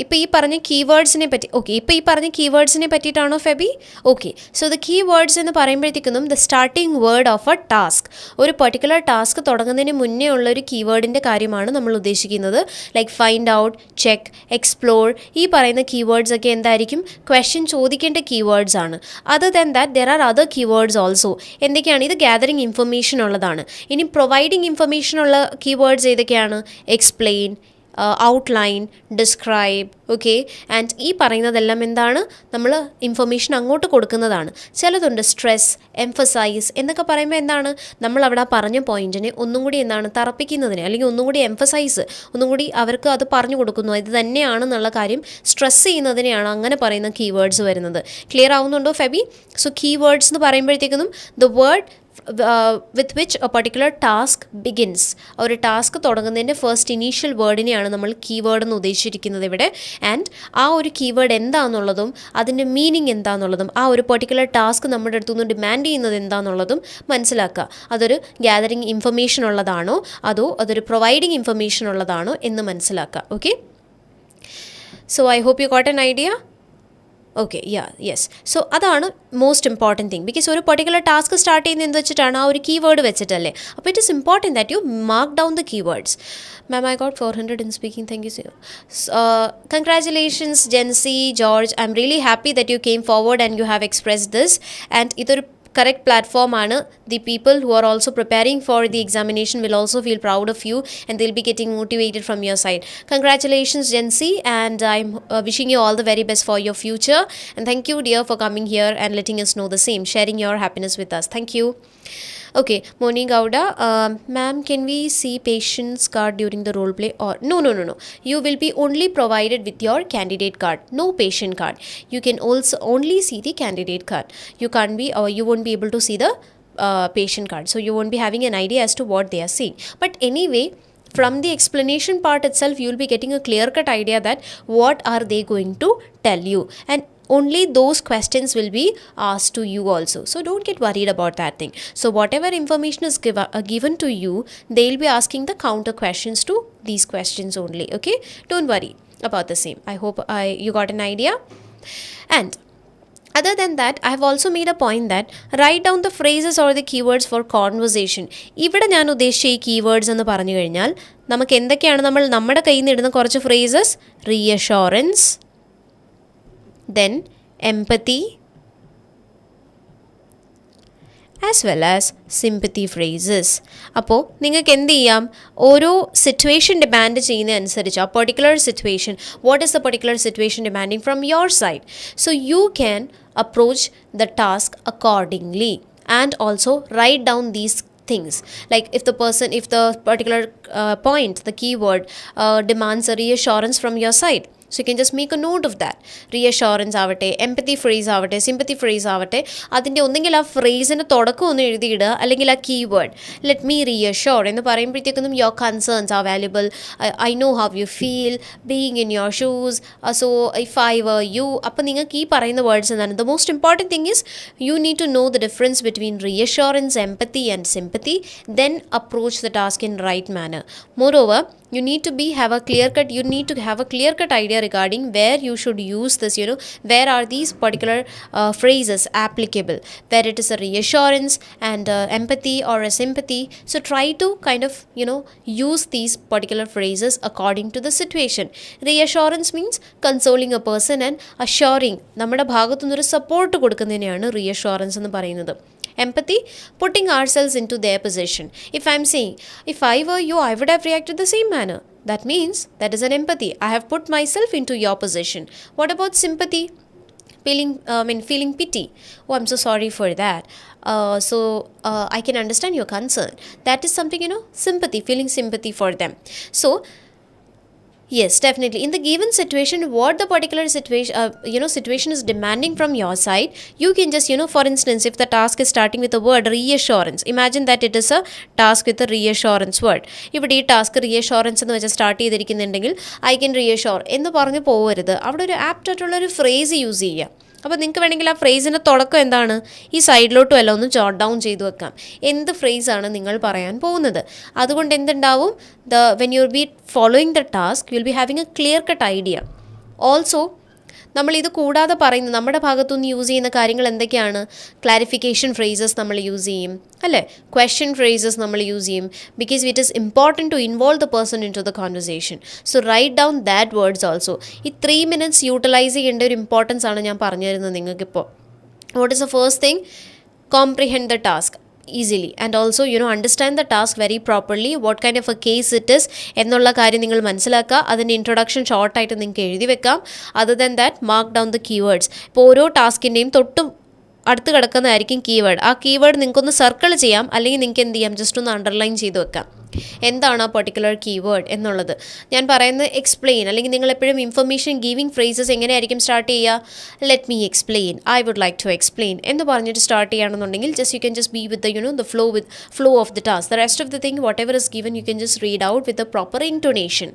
ഇപ്പോൾ ഈ പറഞ്ഞ കീവേഡ്സിനെ പറ്റി, okay, ഇപ്പോൾ ഈ പറഞ്ഞ കീവേഡ്സിനെ പറ്റിയിട്ടാണോ Febi? Okay, so the keywords എന്ന് പറയുമ്പോഴത്തേക്കും the starting word of a task, ഒരു പെർട്ടിക്കുലർ ടാസ്ക് തുടങ്ങുന്നതിന് മുന്നേ ഉള്ള ഒരു കീവേഡിൻ്റെ കാര്യമാണ് നമ്മൾ ഉദ്ദേശിക്കുന്നത്. Like find out, check, explore, ഈ പറയുന്ന കീവേഡ്സ് ഒക്കെ എന്തായിരിക്കും? ക്വസ്റ്റ്യൻ ചോദിക്കേണ്ട കീവേഡ്സ് ആണ്. Other than that there are other keywords also. എന്തൊക്കെയാണ്? ഇത് ഗ്യാതറിങ് ഇൻഫർമേഷൻ ഉള്ളതാണ്. ഇനി പ്രൊവൈഡിങ് ഇൻഫർമേഷൻ ഉള്ള കീവേഡ്സ് ഏതൊക്കെയാണ്? Explain, outline, describe. Okay, and ഈ പറയുന്നതെല്ലാം എന്താണ്? നമ്മൾ ഇൻഫർമേഷൻ അങ്ങോട്ട് കൊടുക്കുന്നതാണ്. ചിലതുണ്ട് സ്ട്രെസ്, എംഫസൈസ് എന്നൊക്കെ പറയുമ്പോൾ എന്താണ്? നമ്മൾ അവിടെ ആ പറഞ്ഞ പോയിന്റിനെ ഒന്നും കൂടി എന്താണ് തറപ്പിക്കുന്നതിന്, അല്ലെങ്കിൽ ഒന്നും കൂടി എംഫസൈസ്, ഒന്നും കൂടി അവർക്ക് അത് പറഞ്ഞു കൊടുക്കുന്നു, ഇത് തന്നെയാണെന്നുള്ള കാര്യം സ്ട്രെസ് ചെയ്യുന്നതിനെയാണ് അങ്ങനെ പറയുന്ന കീവേഡ്സ് വരുന്നത്. ക്ലിയർ ആവുന്നുണ്ടോ ഫെബി? സോ കീവേഡ്സ് എന്ന് പറയുമ്പോഴത്തേക്കും the word with which a particular task begins. ഒരു ടാസ്ക് തുടങ്ങുന്നതിൻ്റെ ഫസ്റ്റ് ഇനീഷ്യൽ വേർഡിനെയാണ് നമ്മൾ കീവേഡ് എന്ന് ഉദ്ദേശിച്ചിരിക്കുന്നത് ഇവിടെ. ആൻഡ് ആ ഒരു കീവേഡ് എന്താണെന്നുള്ളതും അതിൻ്റെ മീനിങ് എന്താണെന്നുള്ളതും ആ ഒരു പെർട്ടിക്കുലർ ടാസ്ക് നമ്മുടെ അടുത്തുനിന്ന് ഡിമാൻഡ് ചെയ്യുന്നത് എന്താണെന്നുള്ളതും മനസ്സിലാക്കുക. അതൊരു ഗ്യാതറിങ് ഇൻഫർമേഷൻ ഉള്ളതാണോ അതോ അതൊരു പ്രൊവൈഡിങ് ഇൻഫർമേഷൻ ഉള്ളതാണോ എന്ന് മനസ്സിലാക്കുക. Okay, so I hope you got an idea. Okay, yes. So അതാണ് മോസ്റ്റ് ഇമ്പോർട്ടൻറ്റ് തിങ്. ബിക്കോസ് ഒരു പെർട്ടിക്കുലർ ടാസ്ക് സ്റ്റാർട്ട് ചെയ്യുന്നത് എന്ത് വെച്ചിട്ടാണ്? ആ ഒരു കീവേഡ് വെച്ചിട്ടല്ലേ. അപ്പോൾ it is important that you mark down the keywords. Ma'am, I got 400 in speaking. Thank you so congratulations Jency, George. I'm really happy that you came forward and you have expressed this. And iതൊരു correct platform ആണ്. The people who are also preparing for the examination will also feel proud of you and they'll be getting motivated from your side. Congratulations Jency, and I'm wishing you all the very best for your future. And thank you dear for coming here and letting us know the same, sharing your happiness with us. Thank you. Okay, Moni Gowda, ma'am, can we see patient's card during the role play? Or no. You will be only provided with your candidate card, no patient card. You can also only see the candidate card. You can't be, or you won't be able to see the patient card. So you won't be having an idea as to what they are seeing. But anyway, from the explanation part itself, you will be getting a clear-cut idea that what are they going to tell you, and only those questions will be asked to you also. So don't get worried about that thing. So whatever information is given to you, they'll be asking the counter questions to these questions only. Okay, don't worry about the same. I hope you got an idea. And other than that, I have also made a point that write down the phrases or the keywords for conversation. ഇവിടെ ഞാൻ ഉദ്ദേശിച്ച ഈ keywords എന്ന് പറഞ്ഞു കഴിഞ്ഞാൽ നമുക്ക് എന്തൊക്കെയാണ് നമ്മുടെ കയ്യിൽ നിന്ന് ഇടുന്ന കുറച്ച് phrases: reassurance, then empathy, as well as sympathy phrases. അപ്പോൾ നിങ്ങൾക്ക് എന്ത് ചെയ്യാം, ഓരോ സിറ്റുവേഷൻ ഡിമാൻഡ് ചെയ്യുന്ന അനുസരിച്ച് ആ particular situation, what is the particular situation demanding from your side, so you can approach the task accordingly and also write down these things. Like if the particular point, the keyword demands a reassurance from your side, so you can just make a note of that. Reassurance ആവട്ടെ, empathy phrase ആവട്ടെ, sympathy phrase ആവട്ടെ, അതിൻ്റെ ഒന്നെങ്കിൽ ആ ഫ്രേസിൻ്റെ തുടക്കം ഒന്ന് എഴുതിയിടുക, അല്ലെങ്കിൽ ആ കീവേഡ് ലെറ്റ് മീ റീഅഷ്യൂർ എന്ന് പറയുമ്പോഴത്തേക്കൊന്നും your concerns are valuable, I know how you feel being in your shoes, so if I were you. അപ്പോൾ നിങ്ങൾക്ക് ഈ പറയുന്ന വേർഡ്സ് എന്താണ്, the most important thing is you need to know the difference between reassurance, empathy and sympathy, then approach the task in right manner. Moreover, you need to have a clear cut idea regarding where you should use this, where are these particular phrases applicable, where it is a reassurance and empathy or a sympathy. So try to kind of use these particular phrases according to the situation. Reassurance means consoling a person and assuring, നമ്മുടെ ഭാഗത്തുനിന്ന് ഒരു support കൊടുക്കുന്നതിനെയാണ് reassurance എന്ന് പറയുന്നത്. Empathy, putting ourselves into their position. If I'm saying, if I were you, I would have reacted the same manner. That means that is an empathy. I have put myself into your position. What about sympathy? Feeling pity. Oh, I'm so sorry for that. I can understand your concern. That is something, sympathy, feeling sympathy for them. So, yes, definitely. In the given situation, what the particular situation is demanding from your side, you can just, for instance, if the task is starting with the word reassurance, imagine that it is a task with a reassurance word. ഇവിടെ ഈ task reassurance എന്ന് വെച്ചാൽ start ചെയ്തിരിക്കുന്നുണ്ടെങ്കിൽ I can reassure എന്ന് പറഞ്ഞ് പോകരുത്. അവിടെ ഒരു apt ആയിട്ടുള്ളൊരു ഫ്രേസ് യൂസ് ചെയ്യുക. അപ്പോൾ നിങ്ങൾക്ക് വേണമെങ്കിൽ ആ ഫ്രേസിൻ്റെ തുടക്കം എന്താണ്, ഈ സൈഡിലോട്ടും എല്ലാം ഒന്ന് ജോട്ട് ഡൗൺ ചെയ്ത് വെക്കാം, എന്ത് ഫ്രേസാണ് നിങ്ങൾ പറയാൻ പോകുന്നത്. അതുകൊണ്ട് എന്തുണ്ടാവും, when you will be following the task U will be having A clear cut idea. Also നമ്മളിത് കൂടാതെ പറയുന്ന നമ്മുടെ ഭാഗത്തുനിന്ന് യൂസ് ചെയ്യുന്ന കാര്യങ്ങൾ എന്തൊക്കെയാണ്, ക്ലാരിഫിക്കേഷൻ ഫ്രേസസ് നമ്മൾ യൂസ് ചെയ്യും, അല്ലേ, ക്വസ്റ്റ്യൻ ഫ്രേസസ് നമ്മൾ യൂസ് ചെയ്യും, because it is important to involve the person in to the conversation. So write down that words also. ഈ 3 minutes യൂട്ടിലൈസ് ചെയ്യേണ്ട ഒരു ഇമ്പോർട്ടൻസ് ആണ് ഞാൻ പറഞ്ഞു തരുന്നത് നിങ്ങൾക്കിപ്പോൾ. What is the first thing, comprehend the task easily and also understand the task very properly, what kind of a case it is എന്നുള്ള കാര്യം നിങ്ങൾ മനസ്സിലാക്കുക. അതിൻ്റെ ഇൻട്രൊഡക്ഷൻ ഷോർട്ടായിട്ട് നിങ്ങൾക്ക് എഴുതി വെക്കാം. Other than that mark down the keywords. ഇപ്പോൾ ഓരോ ടാസ്കിൻ്റെയും തൊട്ടും അടുത്ത് കിടക്കുന്നതായിരിക്കും കീവേഡ്. ആ കീവേഡ് നിങ്ങൾക്കൊന്ന് സർക്കിൾ ചെയ്യാം, അല്ലെങ്കിൽ നിങ്ങൾക്ക് എന്ത് ചെയ്യാം, ജസ്റ്റ് ഒന്ന് അണ്ടർലൈൻ ചെയ്ത് വെക്കാം എന്താണ് ആ പെർട്ടിക്കുലർ കീവേഡ് എന്നുള്ളത്. ഞാൻ പറയുന്നത് എക്സ്പ്ലെയിൻ, അല്ലെങ്കിൽ നിങ്ങൾ എപ്പോഴും ഇൻഫർമേഷൻ ഗീവിങ് ഫ്രേസസ് എങ്ങനെയായിരിക്കും സ്റ്റാർട്ട് ചെയ്യുക, let me explain, I would like to explain എന്ന് പറഞ്ഞിട്ട് സ്റ്റാർട്ട് ചെയ്യുകയാണെന്നുണ്ടെങ്കിൽ just you can just be with the flow of the task. The rest of the thing whatever is given you can just read out with the proper intonation.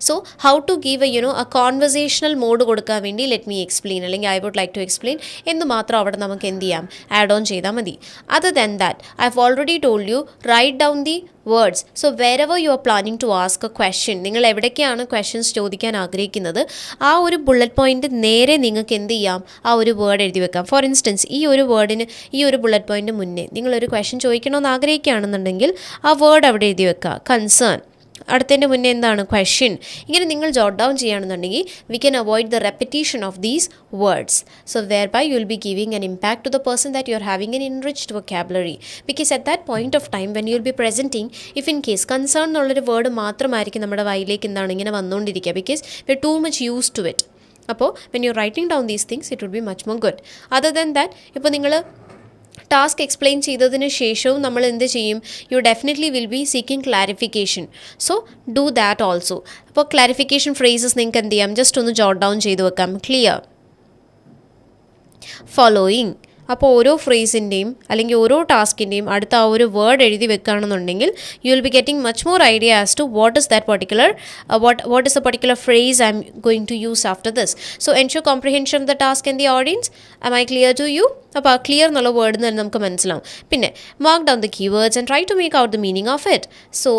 So how to give a conversational mode കൊടുക്കാൻ വേണ്ടി let me explain അല്ലെങ്കിൽ I would like to explain എന്ന് മാത്രം അവിടെ നമുക്ക് എന്ത് ചെയ്യാം, add on ചെയ്താൽ മതി. Other than that I have already told you, write down the words. So wherever you are planning to ask a question, നിങ്ങൾ എവിടേക്കാണ് ക്വസ്റ്റ്യൻസ് ചോദിക്കാൻ ആഗ്രഹിക്കുന്നത്, ആ ഒരു ബുള്ളറ്റ് പോയിന്റ് നേരെ നിങ്ങൾക്ക് എന്ത് ചെയ്യാം, ആ ഒരു വേർഡ് എഴുതി വെക്കാം. ഫോർ ഇൻസ്റ്റൻസ് ഈ ഒരു വേർഡിന്, ഈ ഒരു ബുള്ളറ്റ് പോയിന്റ് മുന്നേ നിങ്ങളൊരു ക്വസ്റ്റ്യൻ ചോദിക്കണമെന്ന് ആഗ്രഹിക്കുകയാണെന്നുണ്ടെങ്കിൽ ആ വേർഡ് അവിടെ എഴുതി വെക്കുക, കൺസേൺ. അടുത്തതിൻ്റെ മുന്നേ എന്താണ്, ക്വസ്റ്റ്യൻ. ഇങ്ങനെ നിങ്ങൾ ജോട്ട് ഡൗൺ ചെയ്യുകയാണെന്നുണ്ടെങ്കിൽ we can avoid the repetition of these words. So whereby you will be giving an impact to the person that you are having an enriched vocabulary. Because at that point of time when you will be presenting, if in case concern എന്നുള്ളൊരു word മാത്രമായിരിക്കും നമ്മുടെ വായിലേക്ക് എന്താണ് ഇങ്ങനെ വന്നുകൊണ്ടിരിക്കുക, because we are too much used to it. അപ്പോൾ when you writing down these things it will be much more good. Other than that ഇപ്പോൾ നിങ്ങൾ ടാസ്ക് എക്സ്പ്ലെയിൻ ചെയ്തതിന് ശേഷവും നമ്മൾ എന്ത് ചെയ്യും? You definitely will be seeking clarification. So do that also. അപ്പോൾ clarification phrases നിങ്ങൾക്ക് എന്ത് ചെയ്യാം? ജസ്റ്റ് ഒന്ന് ജോട്ട് ഡൗൺ ചെയ്ത് വെക്കാം. Clear, following. അപ്പോൾ ഓരോ ഫ്രേസിൻ്റെയും അല്ലെങ്കിൽ ഓരോ ടാസ്കിൻ്റെയും അടുത്ത ആ ഒരു വേർഡ് എഴുതി വെക്കുകയാണെന്നുണ്ടെങ്കിൽ you will be getting much more idea as to what is that particular what is the particular phrase I'm going to use after this. So ensure comprehension of the task and the audience. Am I clear to you? അപ്പോൾ ആ clear എന്നുള്ള word തന്നെ നമുക്ക് മനസ്സിലാവും. പിന്നെ mark down the keywords and try to make out the meaning of it. So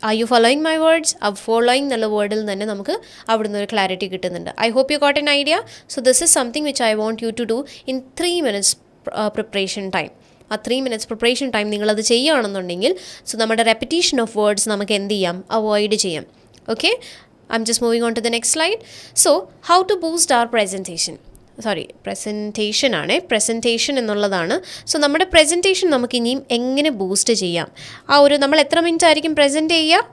are you following my words? ആ following എന്നുള്ള വേർഡിൽ തന്നെ നമുക്ക് അവിടുന്ന് ഒരു ക്ലാരിറ്റി കിട്ടുന്നുണ്ട്. I hope you got an idea. So this is something which I want you to do in 3 minutes preparation time. ആ 3 minutes preparation time നിങ്ങളത് ചെയ്യുകയാണെന്നുണ്ടെങ്കിൽ സോ നമ്മുടെ റെപ്പിറ്റീഷൻ ഓഫ് വേർഡ്സ് നമുക്ക് എന്ത് ചെയ്യാം? അവോയ്ഡ് ചെയ്യാം. Okay, I M just moving on to the next slide. So how to boost our presentation എന്നുള്ളതാണ്. So നമ്മുടെ പ്രസൻറ്റേഷൻ നമുക്ക് ഇനിയും എങ്ങനെ ബൂസ്റ്റ് ചെയ്യാം? ആ ഒരു നമ്മൾ എത്ര മിനിറ്റ് ആയിരിക്കും പ്രസൻറ്റ് ചെയ്യുക?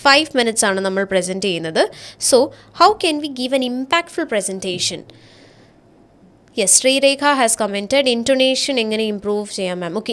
5 minutes ആണ് നമ്മൾ പ്രസൻറ്റ് ചെയ്യുന്നത്. So how can we give an impactful presentation? Yes, Sreerekha has commented intonation എങ്ങനെ ഇമ്പ്രൂവ് ചെയ്യാം മാം. ഓക്കെ,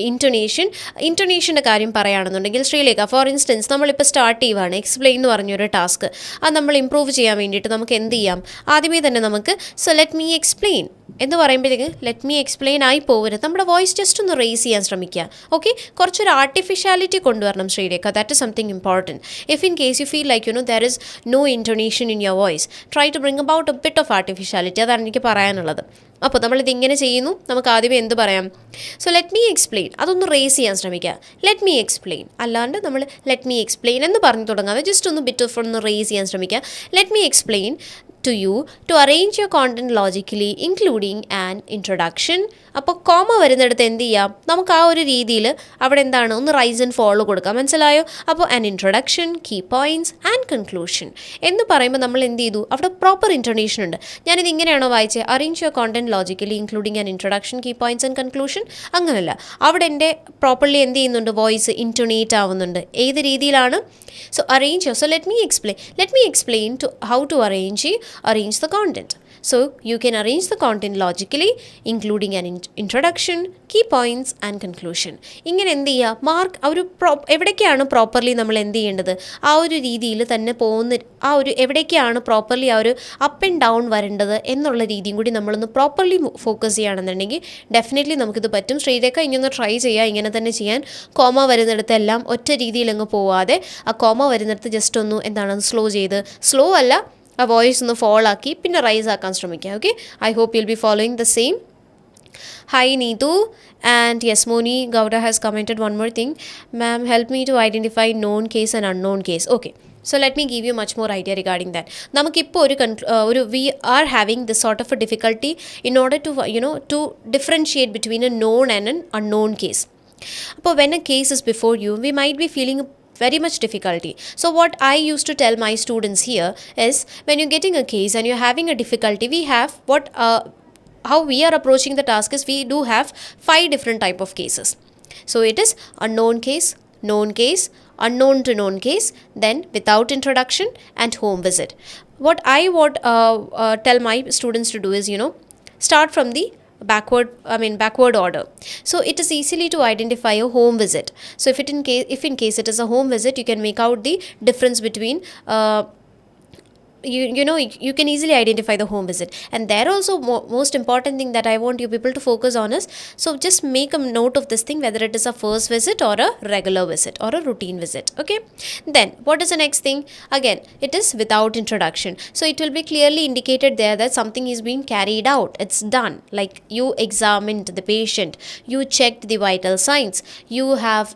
ഇൻറ്റൊനേഷൻ്റെ കാര്യം പറയുകയാണെന്നുണ്ടെങ്കിൽ ശ്രീരേഖ, ഫോർ ഇൻസ്റ്റൻസ് നമ്മളിപ്പോൾ സ്റ്റാർട്ട് ചെയ്യുവാണ് എക്സ്പ്ലെയിൻ എന്ന് പറഞ്ഞൊരു ടാസ്ക്. അത് നമ്മൾ ഇമ്പ്രൂവ് ചെയ്യാൻ വേണ്ടിയിട്ട് നമുക്ക് എന്ത് ചെയ്യാം? ആദ്യമേ തന്നെ നമുക്ക് സോ ലെറ്റ് മീ എക്സ്പ്ലെയിൻ എന്ന് പറയുമ്പോഴത്തേക്ക് ലെറ്റ് മീ എക്സ്പ്ലെയിൻ ആയി പോകരുത്. നമ്മുടെ വോയിസ് ജസ്റ്റ് ഒന്ന് റേസ് ചെയ്യാൻ ശ്രമിക്കുക. ഓക്കെ, കുറച്ചൊരു ആർട്ടിഫിഷ്യാലിറ്റി കൊണ്ടുവരണം Sreerekha. That is something important. If in case you feel like there is no intonation in your voice, try to bring about a bit of artificiality. അതാണ് എനിക്ക് പറയാനുള്ളത്. അപ്പോൾ നമ്മളിത് ഇങ്ങനെ ചെയ്യുന്നു. നമുക്ക് ആദ്യമേ എന്ത് പറയാം? So let me explain. അതൊന്ന് റേസ് ചെയ്യാൻ ശ്രമിക്കുക. ലെറ്റ് മീ എക്സ്പ്ലെയിൻ അല്ലാണ്ട് നമ്മൾ ലെറ്റ് മീ എക്സ്പ്ലെയിൻ എന്ന് പറഞ്ഞു തുടങ്ങാതെ ജസ്റ്റ് ഒന്ന് ബിറ്റ് ഓഫ് ഒന്ന് റേസ് ചെയ്യാൻ ശ്രമിക്കുക. Let me explain to you to arrange your content logically including an introduction. അപ്പോൾ കോമ വരുന്നിടത്ത് എന്ത് ചെയ്യാം? നമുക്ക് ആ ഒരു രീതിയിൽ അവിടെ എന്താണ് ഒന്ന് റൈസ് ആൻഡ് ഫോളോ കൊടുക്കാം. മനസ്സിലായോ? അപ്പോൾ an introduction, key points and conclusion എന്ന് പറയുമ്പോൾ നമ്മൾ എന്ത് ചെയ്തു? അവിടെ പ്രോപ്പർ ഇൻറ്റൊനേഷൻ ഉണ്ട്. ഞാനിത് ഇങ്ങനെയാണോ വായിച്ചത്? Arrange your content logically including an introduction, key points and conclusion. അങ്ങനെയല്ല, അവിടെ എൻ്റെ പ്രോപ്പർലി എന്ത് ചെയ്യുന്നുണ്ട്? വോയിസ് ഇൻറ്റൊനേറ്റ് ആവുന്നുണ്ട്. ഏത് രീതിയിലാണ്? So arrange. So let me explain to how to arrange the content. So you can arrange the content logically including an introduction, key points and conclusion. ഇങ്ങനെ എന്ത് ചെയ്യുക? മാർക്ക് ആ ഒരു എവിടേക്കാണ് പ്രോപ്പർലി നമ്മൾ എന്ത് ചെയ്യേണ്ടത്? ആ ഒരു രീതിയിൽ തന്നെ പോകുന്ന ആ ഒരു എവിടേക്കാണ് പ്രോപ്പർലി ആ ഒരു അപ്പ് ആൻഡ് ഡൗൺ വരേണ്ടത് എന്നുള്ള രീതിയും കൂടി നമ്മളൊന്ന് പ്രോപ്പർലി ഫോക്കസ് ചെയ്യുകയാണെന്നുണ്ടെങ്കിൽ ഡെഫിനറ്റ്ലി നമുക്കിത് പറ്റും. ശ്രീരേഖ ഇനിയൊന്ന് ട്രൈ ചെയ്യുക. ഇങ്ങനെ തന്നെ ചെയ്യാൻ. കോമ വരുന്നിടത്തെല്ലാം ഒറ്റ രീതിയിൽ അങ്ങ് പോവാതെ ആ കോമ വരുന്നിടത്ത് ജസ്റ്റ് ഒന്ന് എന്താണ് സ്ലോ അല്ല, ആ വോയിസ് ഒന്ന് ഫോൾ ആക്കി പിന്നെ റൈസ് ആക്കാൻ ശ്രമിക്കുക. Okay, I hope you will be following the same. Hi Neethu. And yes, Moni Gowda has commented one more thing. Ma'am, help me to identify known case and unknown case. Okay, so let me give you much more idea regarding that. നമുക്കിപ്പോൾ we are having this sort of a difficulty in order to to differentiate between a known and an unknown case. അപ്പോൾ when a case is before you, we might be feeling very much difficulty. So what I used to tell my students here is when you're getting a case and you're having a difficulty, we have how we are approaching the task is we do have 5 different type of cases. So it is unknown case, known case, unknown to known case, then without introduction and home visit. What I would tell my students to do is start from the backward order. So it is easily to identify a home visit. So if in case it is a home visit, you can make out the difference between you can easily identify the home visit. And there also most important thing that I want you people to focus on is, so just make a note of this thing, whether it is a first visit or a regular visit or a routine visit. Okay, then what is the next thing? Again, it is without introduction. So it will be clearly indicated there that something is being carried out, it's done, like you examined the patient, you checked the vital signs, you have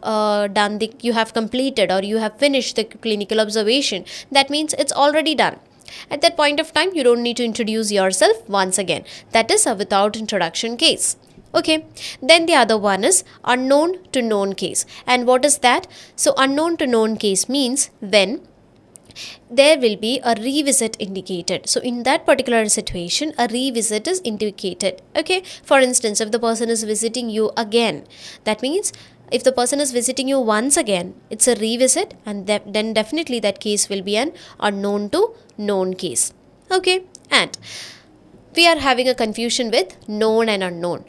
you have completed or you have finished the clinical observation. That means it's already done. At that point of time, you don't need to introduce yourself once again. That is a without introduction case. Okay, then the other one is unknown to known case. And what is that? So unknown to known case means when there will be a revisit indicated. So in that particular situation, a revisit is indicated. Okay, for instance, if the person is visiting you again, that means if the person is visiting you once again, it's a revisit, and then definitely that case will be an unknown to known case. Okay, and we are having a confusion with known and unknown.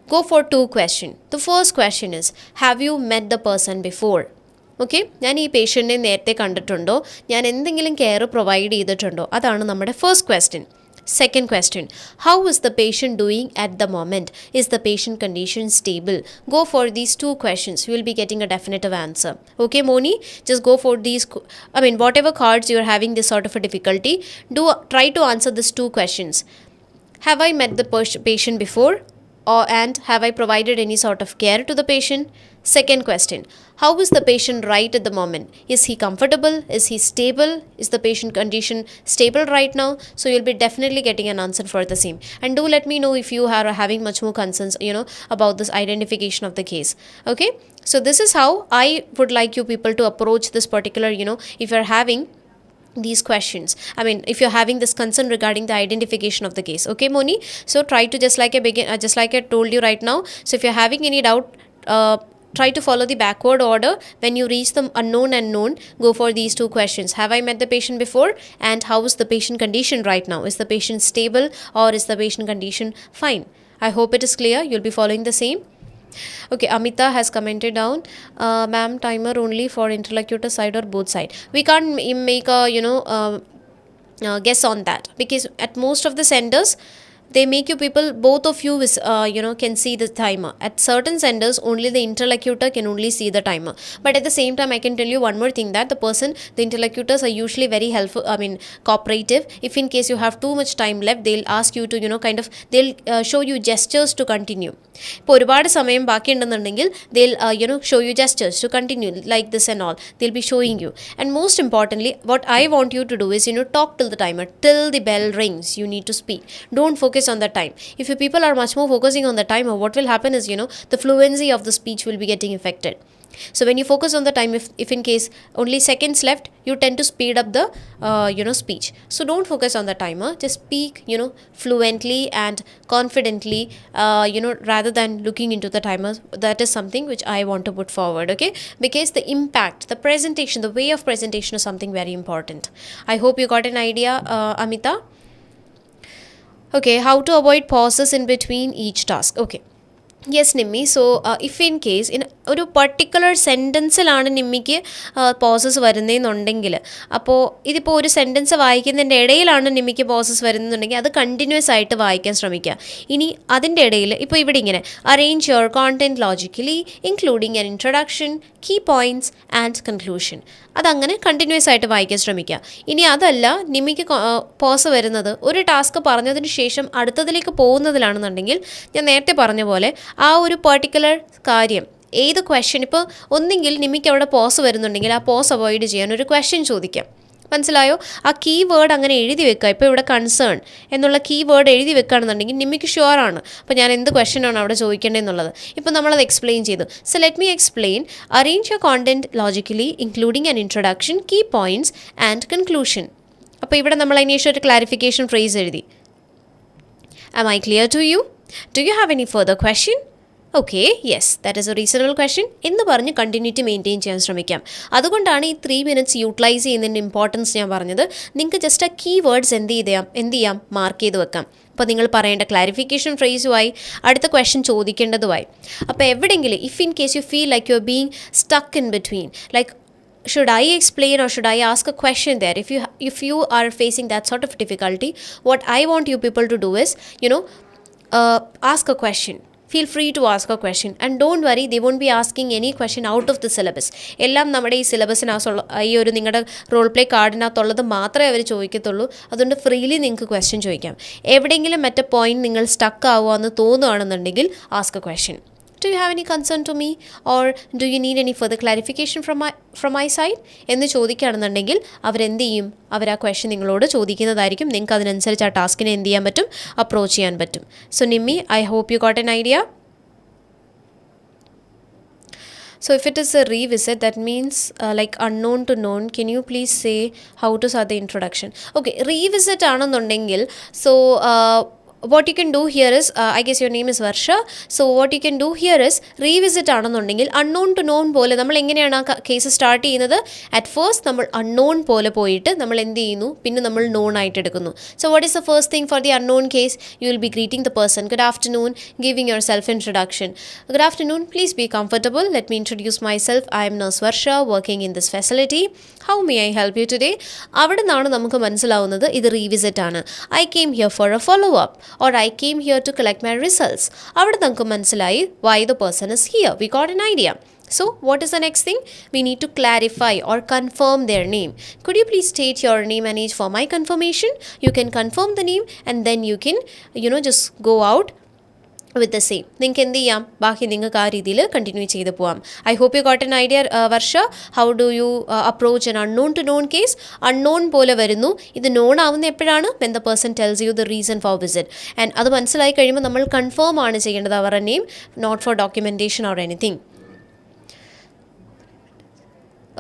Go for 2 questions. The first question is, have you met the person before? Okay, ഞാൻ ഈ പേഷ്യൻറ്റിനെ നേരത്തെ കണ്ടിട്ടുണ്ടോ, ഞാൻ എന്തെങ്കിലും care provide ചെയ്തിട്ടുണ്ടോ, അതാണ് നമ്മുടെ first question. Second question, how is the patient doing at the moment? Is the patient condition stable? Go for these 2 questions. You will be getting a definitive answer. Okay, Moni? Just go for these, whatever cards you are having this sort of a difficulty, try to answer these 2 questions. Have I met the patient before? And have I provided any sort of care to the patient? Second question, how is the patient right at the moment? Is he comfortable? Is he stable? Is the patient condition stable right now? So you'll be definitely getting an answer for the same. And do let me know if you are having much more concerns, about this identification of the case. Okay, so this is how I would like you people to approach this particular, if you're having these questions, if you're having this concern regarding the identification of the case. Okay, Moni? So try to, just like I told you right now, so if you're having any doubt, try to follow the backward order. When you reach the unknown and known, go for these 2 questions. Have I met the patient before? And how is the patient condition right now? Is the patient stable or is the patient condition fine? I hope it is clear. You'll be following the same. Okay, Amita has commented down, ma'am, timer only for interlocutor side or both side? We can't make a guess on that, because at most of the centers, they make you people, both of you can see the timer. At certain centers, only the interlocutor can only see the timer. But at the same time, I can tell you one more thing, that the interlocutors are usually very helpful, cooperative. If in case you have too much time left, they'll ask you to, they'll show you gestures to continue. ഇപ്പോൾ ഒരുപാട് സമയം ബാക്കിയുണ്ടെന്നുണ്ടെങ്കിൽ they'll show you gestures to continue like this and all. They'll be showing you. And most importantly, what I want you to do is, talk till the timer, till the bell rings. You need to speak. Don't focus on the time. If you people are much more focusing on the timer, what will happen is, the fluency of the speech will be getting affected. So when you focus on the time, if in case only seconds left, you tend to speed up the speech. So don't focus on the timer, just speak fluently and confidently, rather than looking into the timer. That is something which I want to put forward. Okay, because the impact, the presentation, the way of presentation is something very important. I hope you got an idea, Amita. Okay, how to avoid pauses in between each task? Okay, yes, Nimmi. So if in case in ഒരു particular സെൻറ്റൻസിലാണ് നിമ്മിക്ക് poses വരുന്നതെന്നുണ്ടെങ്കിൽ, അപ്പോൾ ഇതിപ്പോൾ ഒരു sentence വായിക്കുന്നതിൻ്റെ ഇടയിലാണ് നിമ്മിക്ക് poses വരുന്നതെന്നുണ്ടെങ്കിൽ അത് continuous ആയിട്ട് വായിക്കാൻ ശ്രമിക്കുക. ഇനി അതിൻ്റെ ഇടയിൽ ഇപ്പോൾ ഇവിടെ ഇങ്ങനെ arrange your content logically including an introduction, key points and conclusion, അതങ്ങനെ കണ്ടിന്യൂസ് ആയിട്ട് വായിക്കാൻ ശ്രമിക്കുക. ഇനി അതല്ല, നിമ്മിക്ക് പോസ് വരുന്നത് ഒരു ടാസ്ക് പറഞ്ഞതിന് ശേഷം അടുത്തതിലേക്ക് പോകുന്നതിലാണെന്നുണ്ടെങ്കിൽ, ഞാൻ നേരത്തെ പറഞ്ഞ പോലെ ആ ഒരു പർട്ടിക്കുലർ കാര്യം, ഏത് ക്വസ്റ്റ്യൻ, ഇപ്പോൾ ഒന്നെങ്കിൽ നിമിക്ക് അവിടെ പോസ് വരുന്നുണ്ടെങ്കിൽ ആ പോസ് അവോയ്ഡ് ചെയ്യാൻ ഒരു ക്വസ്റ്റ്യൻ ചോദിക്കാം. മനസ്സിലായോ? ആ കീ വേർഡ് അങ്ങനെ എഴുതി വെക്കുക. ഇപ്പോൾ ഇവിടെ കൺസേൺ എന്നുള്ള കീ വേർഡ് എഴുതി വെക്കുകയാണെന്നുണ്ടെങ്കിൽ നിമിക്ക് ഷുവറാണ് അപ്പോൾ ഞാൻ എന്ത് ക്വസ്റ്റ്യനാണ് അവിടെ ചോദിക്കേണ്ടതെന്നുള്ളത്. ഇപ്പോൾ നമ്മളത് എക്സ്പ്ലെയിൻ ചെയ്തു. So let me explain. Arrange your content logically including an introduction, key points and conclusion. അപ്പോൾ ഇവിടെ നമ്മൾ അതിനുശേഷം ഒരു ക്ലാരിഫിക്കേഷൻ ഫ്രേസ് എഴുതി. Am I clear to you? Do you have any further question? Okay, yes, that is a reasonable question എന്ന് പറഞ്ഞ് continuity maintain ചെയ്യാൻ ശ്രമിക്കാം. അതുകൊണ്ടാണ് ഈ 3 minutes യൂട്ടിലൈസ് ചെയ്യുന്നതിൻ്റെ ഇമ്പോർട്ടൻസ് ഞാൻ പറഞ്ഞത്. നിങ്ങൾക്ക് ജസ്റ്റ് ആ കീ വേർഡ്സ് എന്ത് ചെയ്യാം മാർക്ക് ചെയ്ത് വെക്കാം. അപ്പോൾ നിങ്ങൾ പറയേണ്ട ക്ലാരിഫിക്കേഷൻ ഫ്രേസുമായി അടുത്ത ക്വസ്റ്റ്യൻ ചോദിക്കേണ്ടതുമായി. അപ്പോൾ എവിടെയെങ്കിലും if in case you feel like you are being stuck in between, like should I explain or should I ask a question there? If you are facing that sort of difficulty, what I want you people to do is, ask a question. Feel free to ask a question and don't worry, they won't be asking any question out of the syllabus. എല്ലാം നമ്മുടെ ഈ സിലബസിനകത്തുള്ള ഈ ഒരു നിങ്ങളുടെ role play കാർഡിനകത്തുള്ളത് മാത്രമേ അവർ ചോദിക്കത്തുള്ളൂ. അതുകൊണ്ട് freely നിങ്ങൾക്ക് question ചോദിക്കാം. എവിടെയെങ്കിലും മറ്റേ പോയിന്റ് നിങ്ങൾ സ്റ്റക്ക് ആവുകയെന്ന് തോന്നുകയാണെന്നുണ്ടെങ്കിൽ ask a question. Do you have any concern to me or do you need any further clarification from my side എന്ന് ചോദിക്കുകയാണെന്നുണ്ടെങ്കിൽ അവരെന്ത് ചെയ്യും? അവർ ആ ക്വസ്റ്റ്യൻ നിങ്ങളോട് ചോദിക്കുന്നതായിരിക്കും. നിങ്ങൾക്ക് അതിനനുസരിച്ച് ആ ടാസ്കിനെ എന്ത് ചെയ്യാൻ പറ്റും? അപ്രോച്ച് ചെയ്യാൻ പറ്റും. So Nimmi, I hope you got an idea. So if it is a revisit, that means like unknown to known, can you please say how to start the introduction? Okay, revisit ആണെന്നുണ്ടെങ്കിൽ, so what you can do here is, I guess your name is Varsha. So what you can do here is revisit ആണെന്നുണ്ടെങ്കിൽ unknown to known പോലെ നമ്മൾ എങ്ങനെയാണ് ആ case start ചെയ്യുന്നത്? At first നമ്മൾ unknown പോലെ പോയിട്ട് നമ്മൾ എന്ത് ചെയ്യുന്നു, പിന്നെ നമ്മൾ known ആയിട്ട് എടുക്കുന്നു. So what is the first thing for the unknown case? You will be greeting the person, good afternoon, giving your self introduction. Good afternoon, please be comfortable. Let me introduce myself. I am Nurse Varsha working in this facility. How may I help you today? അവിടെ നിന്നാണ് നമുക്ക് മനസ്സിലാവുന്നത് ഇത് revisit ആണ്. I came here for a follow up. Or I came here to collect my results. അവിടെ നമുക്ക് മനസ്സിലായി why the person is here. We got an idea. So what is the next thing? We need to clarify or confirm their name. Could you please state your name and age for my confirmation? You can confirm the name and then you can, just go out with the same. നിങ്ങൾക്ക് എന്ത് ചെയ്യാം, ബാക്കി നിങ്ങൾക്ക് ആ രീതിയിൽ continue ചെയ്ത് പോവാം. I hope you got an idea Varsha. How do you approach an unknown to known case? Unknown പോലെ വരുന്നു, ഇത് നോൺ ആവുന്ന എപ്പോഴാണ്? When the person tells you the reason for visit. And അത് മനസ്സിലായി കഴിയുമ്പോൾ നമ്മൾ കൺഫേം ആണ് ചെയ്യേണ്ടത് അവരുടെ name, not for documentation or anything.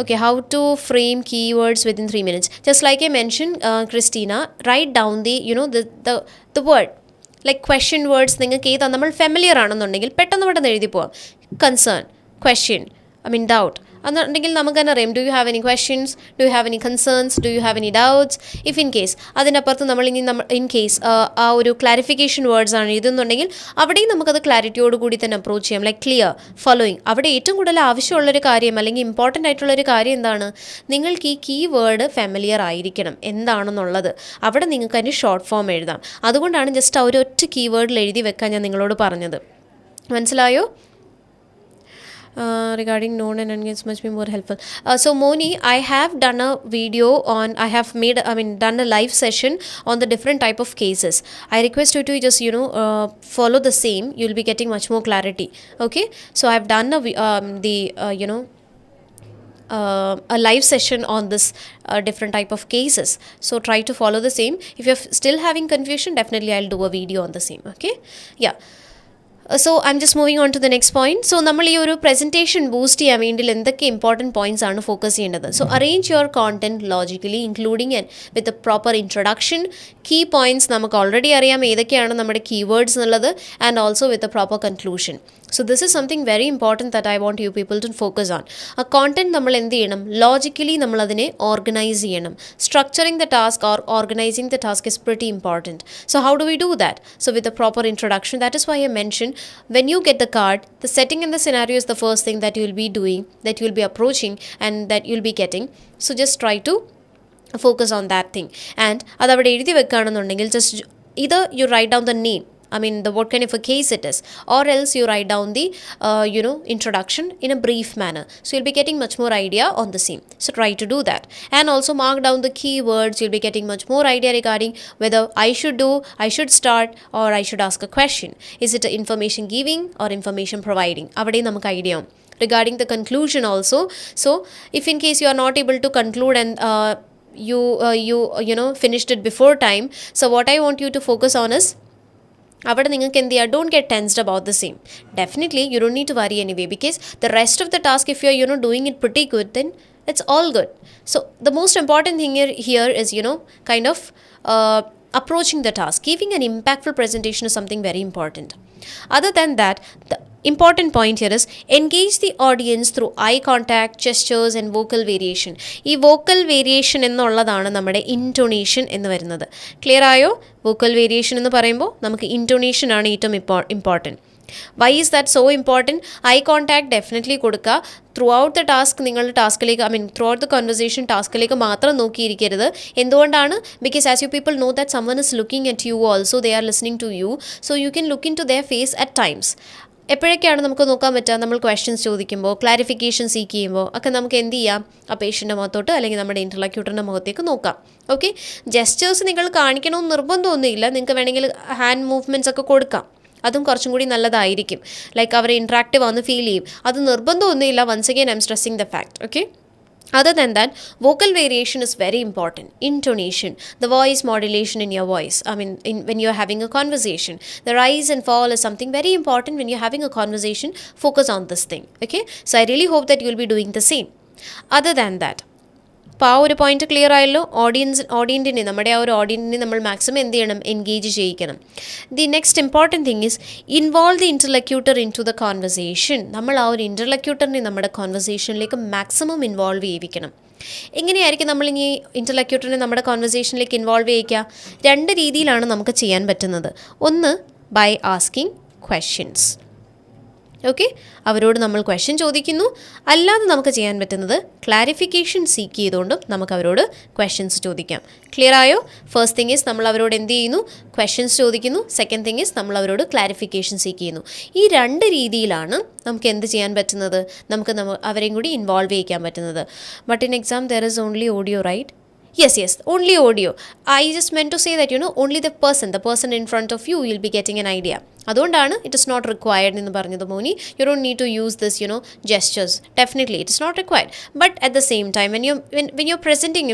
Okay, how to frame keywords within 3 minutes. Just like I mentioned, Christina, write down the word. Like question words നിങ്ങൾക്ക് ഏതാ നമ്മൾ ഫെമിലിയർ ആണെന്നുണ്ടെങ്കിൽ പെട്ടെന്ന് പെട്ടെന്ന് എഴുതി പോവാം. കൺസേൺ, ക്വസ്റ്റ്യൻ, ഡൗട്ട് എന്നുണ്ടെങ്കിൽ നമുക്ക് തന്നെ അറിയാം. Do you have any questions, do you have any concerns, do you have any doubts. If in case അതിനപ്പുറത്ത് നമ്മൾ ഇൻ കേസ് ആ ഒരു ക്ലാരിഫിക്കേഷൻ വേർഡ്സ് ആണ് എഴുതുന്നുണ്ടെങ്കിൽ അവിടെയും നമുക്കത് ക്ലാരിറ്റിയോട് കൂടി തന്നെ അപ്രോച്ച് ചെയ്യാം. Like clear, following. അവിടെ ഏറ്റവും കൂടുതൽ ആവശ്യമുള്ളൊരു കാര്യം അല്ലെങ്കിൽ ഇമ്പോർട്ടൻ്റ് ആയിട്ടുള്ളൊരു കാര്യം എന്താണ്? നിങ്ങൾക്ക് ഈ കീ വേർഡ് ഫെമിലിയർ ആയിരിക്കണം എന്താണെന്നുള്ളത്. അവിടെ നിങ്ങൾക്ക് അതിൻ്റെ ഷോർട്ട് ഫോം എഴുതാം. അതുകൊണ്ടാണ് ജസ്റ്റ് ആ ഒരു ഒറ്റ കീ വേർഡിൽ എഴുതി വെക്കാൻ ഞാൻ നിങ്ങളോട് പറഞ്ഞത്. മനസ്സിലായോ? Regarding known and unknown, it's much more helpful. So Moni, I have done a video on, done a live session on the different type of cases. I request you to just follow the same. You'll be getting much more clarity. Okay, so I've done a live session on this different type of cases, so try to follow the same. If you're still having confusion, definitely I'll do a video on the same. Okay, yeah. So I'm just moving on to the next point. So നമ്മൾ ഈ ഒരു presentation boost ചെയ്യാൻ വേണ്ടി എന്തൊക്കെ important points ആണ് focus ചെയ്യേണ്ടത്? So arrange your content logically, including and with a proper introduction. Key points നമുക്ക് already അറിയാം ഏതൊക്കെയാണ് നമ്മുടെ keywords എന്നുള്ളത്, and also with a proper conclusion. So this is something very important that I want you people to focus on. A content നമ്മൾ എന്ത് ചെയ്യണം? Logically നമ്മൾ അതിനെ ഓർഗനൈസ് ചെയ്യണം. Structuring the task or organizing the task is pretty important. So how do we do that? So with a proper introduction. That is why I mentioned when you get the card, the setting and the scenario is the first thing that you will be doing, that you will be approaching and that you will be getting. So just try to focus on that thing. And അതവിടെ എഴുതി വെക്കുകയാണെന്നുണ്ടെങ്കിൽ just either you write down the name, what kind of a case it is, or else you write down the introduction in a brief manner, so you'll be getting much more idea on the same. So try to do that, and also mark down the keywords. You'll be getting much more idea regarding whether I should start or I should ask a question. Is it information giving or information providing? avade namak idea regarding the conclusion also. So if in case you are not able to conclude and you finished it before time, so what I want you to focus on is അവിടെ നിങ്ങൾക്ക് എന്ത് ചെയ്യുക? Don't get tensed about the same. Definitely you don't need to worry anyway, because the rest of the task if you are doing it pretty good, then it's all good. So the most important thing here is kind of approaching the task. Giving an impactful presentation is something very important. Other than that, the important point here is engage the audience through eye contact, gestures and vocal variation. ഈ vocal variation എന്നുള്ളതാണ് നമ്മുടെ intonation എന്ന് വരുന്നത്. Clear ആയോ? vocal variation എന്ന് പറയുമ്പോൾ നമുക്ക് intonation ആണ് ഏറ്റവും important. Why is that so important? Eye contact definitely കൊടുക്കുക. ത്രൂ ഔട്ട് ദ ടാസ്ക് നിങ്ങളുടെ ടാസ്കിലേക്ക് ത്രൂ ഔട്ട് ദ കൺവെർസേഷൻ ടാസ്കിലേക്ക് മാത്രം നോക്കിയിരിക്കരുത്. എന്തുകൊണ്ടാണ്? Because as you people know that someone is looking at you also, they are listening to you, so you can look into their face at times. എപ്പോഴൊക്കെയാണ് നമുക്ക് നോക്കാൻ പറ്റുക? നമ്മൾ questions ചോദിക്കുമ്പോൾ, ക്ലാരിഫിക്കേഷൻ സീക്ക് ചെയ്യുമ്പോൾ ഒക്കെ നമുക്ക് എന്ത് ചെയ്യാം? ആ പേഷ്യൻ്റെ മുഖത്തോട്ട് അല്ലെങ്കിൽ നമ്മുടെ ഇൻ്റർലോക്യൂട്ടറിൻ്റെ മുഖത്തേക്ക് നോക്കാം. ഓക്കെ, ജെസ്റ്റേഴ്സ് നിങ്ങൾ കാണിക്കണമെന്ന് നിർബന്ധമൊന്നുമില്ല. നിങ്ങൾക്ക് വേണമെങ്കിൽ ഹാൻഡ് മൂവ്മെൻറ്റ്സ് ഒക്കെ കൊടുക്കാം, അതും കുറച്ചും കൂടി നല്ലതായിരിക്കും. ലൈക്ക് അവരെ ഇൻട്രാക്റ്റീവ് ആണെന്ന് ഫീൽ ചെയ്യും. അത് നിർബന്ധമൊന്നുമില്ല. Once again I am stressing the fact. Okay, other than that, vocal variation is very important. Intonation, the voice modulation in your voice, when you're having a conversation, the rise and fall is something very important. When you're having a conversation, focus on this thing. Okay, so I really hope that you'll be doing the same. Other than that, അപ്പോൾ ആ ഒരു point clear ആയല്ലോ. ഓഡിയൻറ്റിനെ നമ്മുടെ ആ ഒരു ഓഡിയൻറ്റിനെ നമ്മൾ maximum എന്ത് ചെയ്യണം, എൻഗേജ് ചെയ്യിക്കണം. The next important thing is involve the interlocutor in to the conversation. നമ്മൾ ആ ഒരു ഇൻ്റർലക്യൂട്ടറിനെ നമ്മുടെ കോൺവെർസേഷനിലേക്ക് മാക്സിമം ഇൻവോൾവ് ചെയ്യിക്കണം. എങ്ങനെയായിരിക്കും നമ്മളിനി ഇൻ്റർലക്യൂട്ടറിനെ നമ്മുടെ കോൺവെർസേഷനിലേക്ക് ഇൻവോൾവ് ചെയ്യിക്കുക? 2 രീതിയിലാണ് നമുക്ക് ചെയ്യാൻ പറ്റുന്നത്. ഒന്ന്, ബൈ ആസ്കിങ് ക്വസ്റ്റ്യൻസ്. ഓക്കെ, അവരോട് നമ്മൾ ക്വസ്റ്റ്യൻ ചോദിക്കുന്നു. അല്ലാതെ നമുക്ക് ചെയ്യാൻ പറ്റുന്നത് ക്ലാരിഫിക്കേഷൻ സീക്ക് ചെയ്തുകൊണ്ടും നമുക്ക് അവരോട് ക്വസ്റ്റ്യൻസ് ചോദിക്കാം. ക്ലിയർ ആയോ? ഫസ്റ്റ് തിങ് ഈസ് നമ്മൾ അവരോട് എന്ത് ചെയ്യുന്നു, ക്വസ്റ്റ്യൻസ് ചോദിക്കുന്നു. സെക്കൻഡ് തിങ് ഈസ് നമ്മൾ അവരോട് ക്ലാരിഫിക്കേഷൻ സീക്ക് ചെയ്യുന്നു. ഈ 2 രീതിയിലാണ് നമുക്ക് എന്ത് ചെയ്യാൻ പറ്റുന്നത്, നമുക്ക് അവരെയും കൂടി ഇൻവോൾവ് ചെയ്യിക്കാൻ പറ്റുന്നത്. But in exam there is only audio, right? Yes, only audio. I just meant to say that, only the person in front of you will be getting an idea. അതുകൊണ്ടാണ് it is not required എന്ന് പറഞ്ഞത് Moni. You don't need to use this, gestures. Definitely, it is not required. But at the same time, when you're presenting,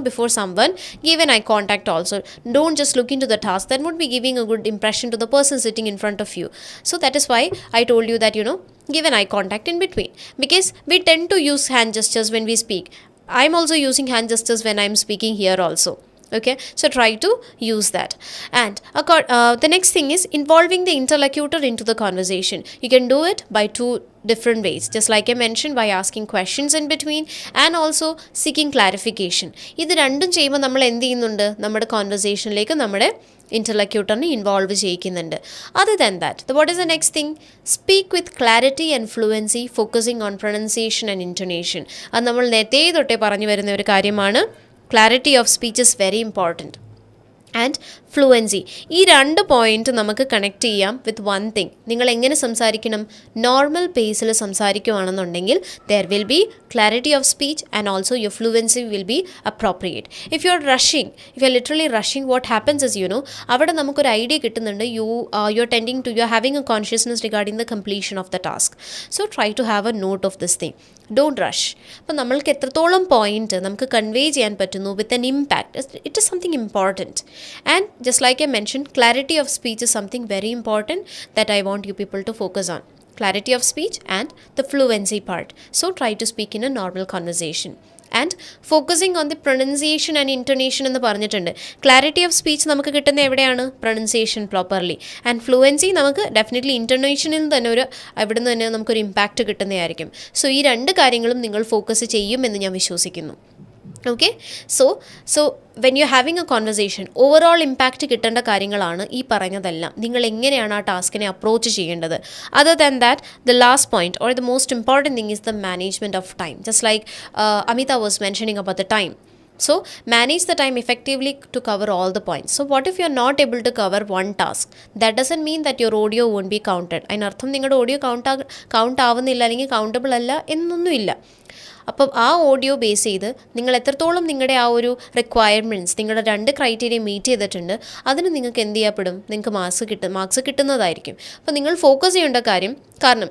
before someone, give an eye contact also. Don't just look into the task. That would be giving a good impression to the person sitting in front of you. So that is why I told you that, give an eye contact in between. Because we tend to use hand gestures when we speak. I'm also using hand gestures when I'm speaking here also. Okay, so try to use that. And the next thing is involving the interlocutor into the conversation. You can do it by 2 different ways, just like I mentioned, by asking questions in between and also seeking clarification. ഇത് രണ്ടും ചെയ്യുമ്പോൾ നമ്മൾ എന്ത് ചെയ്യുന്നുണ്ട്, നമ്മുടെ കോൺവെർസേഷനിലേക്ക് നമ്മുടെ ഇൻ്റർലക്യൂട്ടറിനെ ഇൻവോൾവ് ചെയ്യിക്കുന്നുണ്ട്. Other than that, what is the next thing? Speak with clarity and fluency, focusing on pronunciation and intonation. അത് നമ്മൾ നേരത്തെ തൊട്ടേ പറഞ്ഞു വരുന്ന ഒരു കാര്യമാണ്. Clarity of speech is very important. And fluency, ഈ 2 പോയിൻറ്റ് നമുക്ക് കണക്ട് ചെയ്യാം വിത്ത് 1 തിങ്. നിങ്ങൾ എങ്ങനെ സംസാരിക്കണം? നോർമൽ പേസിൽ സംസാരിക്കുകയാണെന്നുണ്ടെങ്കിൽ there will be clarity of speech and also your fluency will be appropriate. If you are literally rushing, what happens is, അവിടെ നമുക്കൊരു ഐഡിയ കിട്ടുന്നുണ്ട്. You are having a consciousness regarding the completion of the task. So try to have a note of this thing. Don't rush. അപ്പം നമ്മൾക്ക് എത്രത്തോളം point നമുക്ക് convey ചെയ്യാൻ പറ്റുന്നു with an impact, it is something important. And just like I mentioned, clarity of speech is something very important that I want you people to focus on. Clarity of speech and the fluency part. So try to speak in a normal conversation. And focusing on the pronunciation and intonation എന്ന് പറഞ്ഞിട്ടുണ്ട്. Clarity of speech നമുക്ക് കിട്ടുന്ന എവിടെയാണ്? Pronunciation properly. And fluency നമുക്ക് definitely ഇൻറ്റർനേഷനിൽ തന്നെ അവിടെ നിന്ന് തന്നെ നമുക്കൊരു ഇമ്പാക്റ്റ് കിട്ടുന്നതായിരിക്കും. സോ ഈ 2 കാര്യങ്ങളും നിങ്ങൾ ഫോക്കസ് ചെയ്യുമെന്ന് ഞാൻ വിശ്വസിക്കുന്നു. Okay, so when you having a conversation, overall impact കിട്ടേണ്ട കാര്യങ്ങളാണ് ഈ പറഞ്ഞതെല്ലാം. നിങ്ങൾ എങ്ങനെയാണ് ആ ടാസ്കിനെ അപ്രോച്ച് ചെയ്യേണ്ടത്. Other than that, the last point or the most important thing is the management of time. Just like Amita was mentioning about the time. So manage the time effectively to cover all the points. So what if you are not able to cover one task? That doesn't mean that your audio won't be counted. അതിനർത്ഥം നിങ്ങളുടെ audio count ആവുന്നില്ല അല്ലെങ്കിൽ countable അല്ല എന്നൊന്നുമില്ല. അപ്പം ആ audio base ചെയ്ത് നിങ്ങൾ എത്രത്തോളം നിങ്ങളുടെ ആ ഒരു റിക്വയർമെൻറ്റ്സ്, നിങ്ങളുടെ 2 ക്രൈറ്റീരിയ മീറ്റ് ചെയ്തിട്ടുണ്ട്, അതിന് നിങ്ങൾക്ക് എന്ത് ചെയ്യപ്പെടും? നിങ്ങൾക്ക് മാർക്സ് കിട്ടുന്നതായിരിക്കും. അപ്പോൾ നിങ്ങൾ ഫോക്കസ് ചെയ്യേണ്ട കാര്യം, കാരണം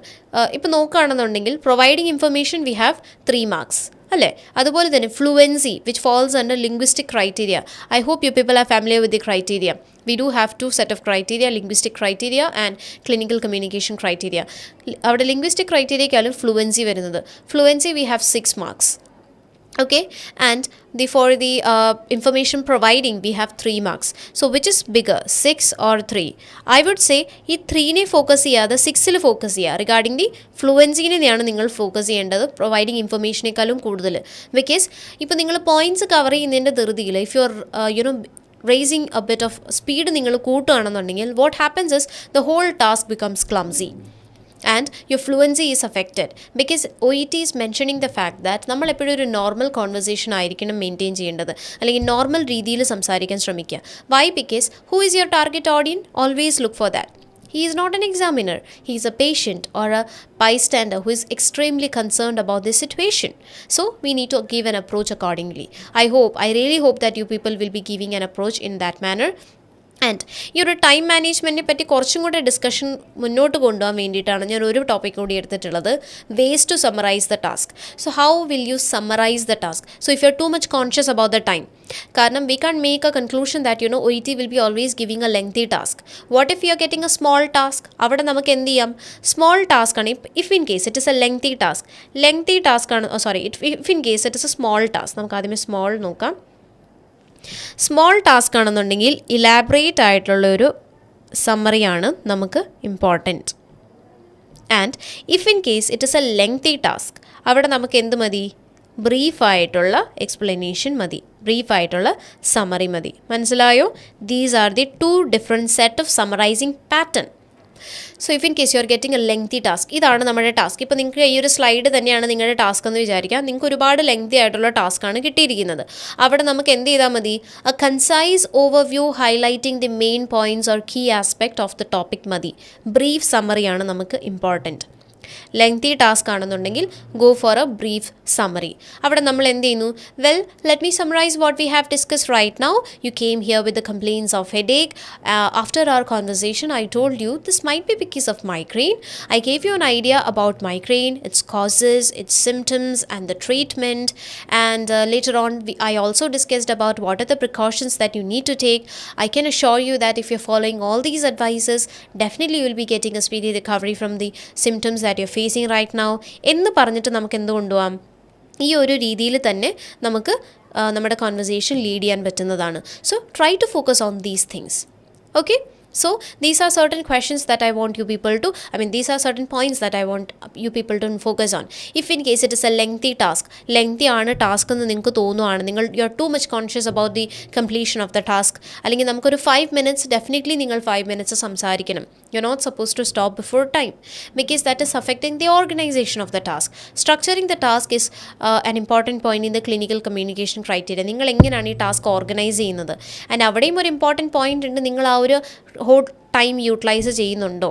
ഇപ്പോൾ നോക്കുകയാണെന്നുണ്ടെങ്കിൽ providing information we have 3 marks അല്ലേ? അതുപോലെ തന്നെ fluency which falls under linguistic criteria. I hope you people are familiar with the criteria. We do have 2 set of criteria, linguistic criteria and clinical communication criteria. അവിടെ linguistic criteria fluency വരുന്നത്. Fluency we have 6 marks. Okay, and for the information providing we have 3 marks. So which is bigger, 6 or 3? I would say ഈ 3നെ focus ചെയ്യാതെ 6ൽ focus ചെയ്യുക. Regarding the ഫ്ലുവൻസിനെയാണ് നിങ്ങൾ focus ചെയ്യേണ്ടത്, providing ഇൻഫർമേഷനേക്കാളും കൂടുതൽ. Because ഇപ്പോൾ നിങ്ങൾ points cover ചെയ്യുന്നതിൻ്റെ ധൃതിയിൽ if you R raising a bit of speed നിങ്ങൾ കൂട്ടുകയാണെന്നുണ്ടെങ്കിൽ what happens is the whole task becomes clumsy and your fluency is affected, because OET is mentioning the fact that നമ്മൾ എപ്പോഴും ഒരു normal conversation ആയിരിക്കണം maintain ചെയ്യേണ്ടത്, അല്ലെങ്കിൽ normal രീതിയിൽ സംസാരിക്കാൻ ശ്രമിക്കുക. Why? Because who is your target audience? Always look for that. He is not an examiner. He is a patient or a bystander who is extremely concerned about this situation. So we need to give an approach accordingly. I really hope that you people will be giving an approach in that manner. And ഈ ഒരു time മാനേജ്മെൻറ്റിനെ പറ്റി കുറച്ചും കൂടെ discussion മുന്നോട്ട് കൊണ്ടുപോകാൻ വേണ്ടിയിട്ടാണ് ഞാൻ ഒരു ടോപ്പിക് കൂടി എടുത്തിട്ടുള്ളത്, ways to summarise the task. So how will you summarise the task? So if you are too much conscious about the time, കാരണം we can make a conclusion that OET will be always giving a lengthy task. What if you are getting a small task? അവിടെ നമുക്ക് എന്ത് ചെയ്യാം, small task ആണ്. If in case it is a lengthy task ആണ്, if in case it is A small task, നമുക്ക് ആദ്യമേ small നോക്കാം. Small task ആണെന്നുണ്ടെങ്കിൽ ഇലാബറേറ്റ് ആയിട്ടുള്ളൊരു സമ്മറിയാണ് നമുക്ക് important. And if in case it is a lengthy task, അവിടെ നമുക്ക് എന്ത് മതി, ബ്രീഫായിട്ടുള്ള എക്സ്പ്ലനേഷൻ മതി, ബ്രീഫായിട്ടുള്ള സമ്മറി മതി. മനസ്സിലായോ? These are the 2 different set of summarising pattern. So if in case U are getting A lengthy task, ഇതാണ് നമ്മുടെ ടാസ്ക്. ഇപ്പോൾ നിങ്ങൾക്ക് ഈ ഒരു സ്ലൈഡ് തന്നെയാണ് നിങ്ങളുടെ ടാസ്ക് എന്ന് വിചാരിക്കാം. നിങ്ങൾക്ക് ഒരുപാട് ലെങ്തി ആയിട്ടുള്ള ടാസ്ക്കാണ് കിട്ടിയിരിക്കുന്നത്. അവിടെ നമുക്ക് എന്ത് ചെയ്താൽ മതി, a concise overview highlighting the main points or key aspect of the topic മതി. ബ്രീഫ് സമ്മറിയാണ് നമുക്ക് ഇമ്പോർട്ടൻറ്റ്. ലെങ്തി ടാസ്ക് ആണെന്നുണ്ടെങ്കിൽ go for a brief summary. അവിടെ നമ്മൾ എന്ത് ചെയ്യുന്നു, well let me summarise what we have discuss right now. You came here with the complains of headache. After our conversation I told you this might be because of migraine. I gave you an idea about migraine, its causes, its symptoms and the treatment, and later on I also discussed about what are the precautions that you need to take. I can assure you that if you're following all these advices, definitely you will be getting a speedy recovery from the symptoms that you're facing right now എന്ന് പറഞ്ഞിട്ട് നമുക്ക് എന്ത് കൊണ്ടുപോകാം, ഈ ഒരു രീതിയിൽ തന്നെ നമുക്ക് നമ്മുടെ കോൺവെർസേഷൻ ലീഡ് ചെയ്യാൻ പറ്റുന്നതാണ്. So try to focus on these things. Okay, so these are certain questions that I want you people to, these are certain points that I want you people to focus on. If in case it is a lengthy task, lengthy ആണ് task എന്ന് നിങ്ങൾക്ക് തോന്നുവാണ്, നിങ്ങൾ you are too much conscious about the completion of the task, അല്ലെങ്കിൽ നമുക്കൊരു 5 minutes, definitely നിങ്ങൾ 5 minutes സംസാരിക്കണം. You're not supposed to stop before time because that is affecting the organization of the task. Structuring the task is an important point in the clinical communication criteria. നിങ്ങൾ എങ്ങനെയാണ് ഈ task organise ചെയ്യുന്നത്, and അവിടെയും ഒരു important point ഉണ്ട്, നിങ്ങൾ ആ ഒരു ഹോൾ ടൈം യൂട്ടിലൈസ് ചെയ്യുന്നുണ്ടോ.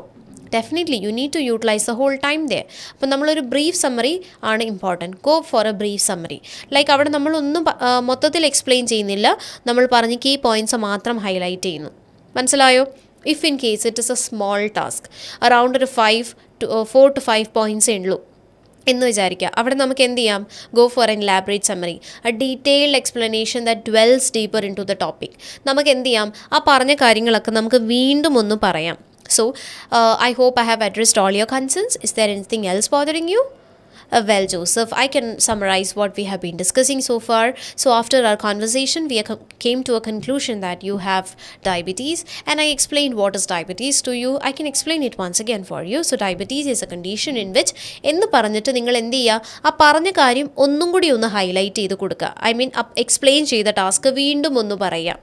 Definitely you need to utilise the whole time there. അപ്പോൾ നമ്മളൊരു ബ്രീഫ് സമ്മറി ആണ് important. Go for a brief summary. Like അവിടെ നമ്മളൊന്നും മൊത്തത്തിൽ എക്സ്പ്ലെയിൻ ചെയ്യുന്നില്ല, നമ്മൾ പറഞ്ഞ് കീ പോയിൻറ്റ്സ് മാത്രം ഹൈലൈറ്റ് ചെയ്യുന്നു. മനസ്സിലായോ? If in case it is A small task, around ഒരു 4 to 5 പോയിൻറ്റ്സേ ഉള്ളൂ എന്ന് വിചാരിക്കുക. അവിടെ നമുക്ക് എന്ത് ചെയ്യാം, go for an elaborate summary, a detailed explanation that dwells deeper in to the topic. നമുക്ക് എന്ത് ചെയ്യാം, ആ പറഞ്ഞ കാര്യങ്ങളൊക്കെ നമുക്ക് വീണ്ടും ഒന്ന് പറയാം. So I hope I have addressed all your concerns. Is there anything else bothering you? Well, Joseph, I can summarize what we have been discussing so far. So after our conversation, we came to a conclusion that you have diabetes, and I explained what is diabetes to you. I can explain it once again for you. So diabetes is a condition in which എന്ന് പറഞ്ഞിട്ട് നിങ്ങൾ എന്ത് ചെയ്യുക, ആ പറഞ്ഞ കാര്യം ഒന്നും കൂടി ഒന്ന് ഹൈലൈറ്റ് ചെയ്ത് കൊടുക്കുക. എക്സ്പ്ലെയിൻ ചെയ്ത ടാസ്ക് വീണ്ടും ഒന്ന് പറയുക.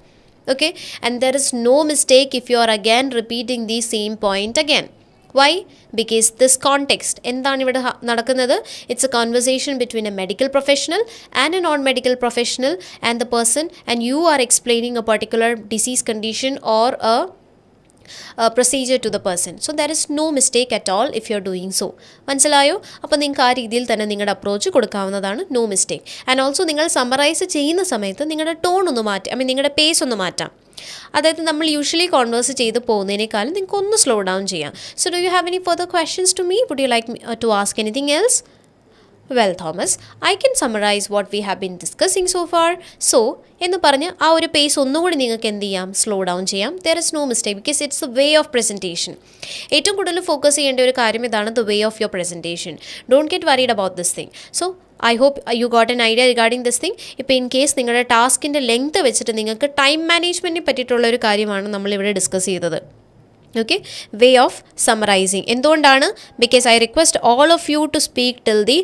Okay, and there is no mistake if you are again repeating the same point again. Why? Because this context, എന്താണ് ഇവിടെ നടക്കുന്നത്, it's a conversation between a medical professional and a non-medical professional and the person, and you are explaining a particular disease condition or a procedure to the person. So there is no mistake at all if you are doing so. മനസ്സിലായോ? അപ്പോൾ നിങ്ങൾക്ക് ആ രീതിയിൽ തന്നെ നിങ്ങളുടെ approach കൊടുക്കാവുന്നതാണ്, no mistake. And also നിങ്ങൾ summarise ചെയ്യുന്ന സമയത്ത് നിങ്ങളുടെ ടോൺ ഒന്ന് മാറ്റാം, നിങ്ങളുടെ പേസ് ഒന്ന് മാറ്റാം. അതായത് നമ്മൾ യൂഷ്വലി കോൺവേഴ്സ് ചെയ്ത് പോകുന്നതിനേക്കാളും നിങ്ങൾക്ക് ഒന്ന് സ്ലോ ഡൗൺ ചെയ്യാം. So do you have any further questions to me? Would you like to ask anything else? Well, Thomas, I can summarize what we have been discussing so far. So, എന്ന് പറഞ്ഞ് ആ ഒരു pace ഒന്നുകൂടി നിങ്ങൾക്ക് എന്ത് ചെയ്യാം, slow down ചെയ്യാം. There is no mistake because it's a way of presentation. ഏറ്റവും കൂടുതൽ ഫോക്കസ് ചെയ്യേണ്ട ഒരു കാര്യം ഇതാണ്, the way of your presentation. Don't get worried about this thing. So I hope you got an idea regarding this thing. ഇപ്പോൾ in case നിങ്ങളുടെ ടാസ്കിൻ്റെ length വെച്ചിട്ട് നിങ്ങൾക്ക് ടൈം മാനേജ്മെൻറ്റിനെ പറ്റിയിട്ടുള്ള ഒരു കാര്യമാണ് നമ്മളിവിടെ ഡിസ്കസ് ചെയ്തത്. Okay, way of summarising. എന്തുകൊണ്ടാണ്? Because I request all of you to speak till the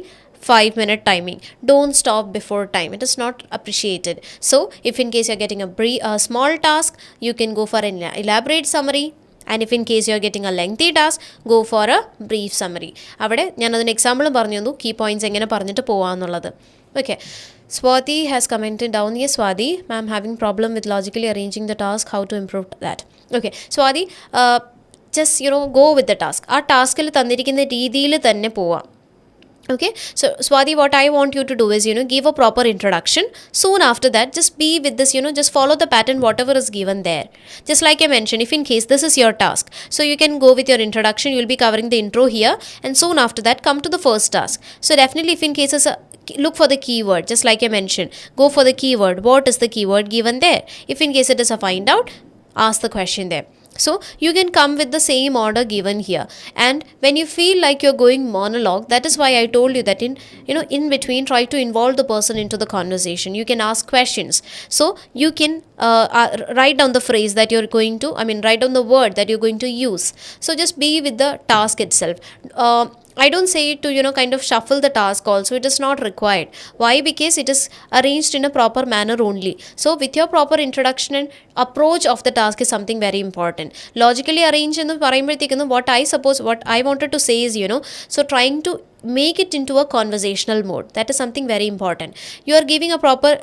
5-minute timing. Don't stop before time. It is not appreciated. So if in case you're getting a small task, you can go for an elaborate summary. And if in case you're getting a lengthy task, go for a brief summary. അവിടെ ഞാനതിന് എക്സാമ്പിളും പറഞ്ഞു തന്നു, key points എങ്ങനെ പറഞ്ഞിട്ട് പോകാമെന്നുള്ളത്. Okay, Swati has commented down. Yes, Swati, ma'am, having problem with logically arranging the task. How to improve that? Okay, Swati, just go with the task. ആ ടാസ്കിൽ തന്നിരിക്കുന്ന രീതിയിൽ തന്നെ പോവാം. Okay, so Swati, what I want you to do is, give a proper introduction. Soon after that, just be with this, just follow the pattern, whatever is given there. Just like I mentioned, if in case this is your task, so you can go with your introduction, you'll be covering the intro here, and soon after that, come to the first task. So definitely, if in cases, look for the keyword, just like I mentioned, go for the keyword. What is the keyword given there? If in case it is a find out, ask the question there. So you can come with the same order given here, and when you feel like you're going monologue, that is why I told you that in between, try to involve the person into the conversation. You can ask questions, so you can write down the phrase that you're going to, write down the word that you're going to use. So just be with the task itself. I don't say it to kind of shuffle the task also. It is not required. Why? Because it is arranged in a proper manner only. So with your proper introduction and approach of the task is something very important. Logically arranged in the what I wanted to say is, so trying to make it into a conversational mode. That is something very important. You are giving a proper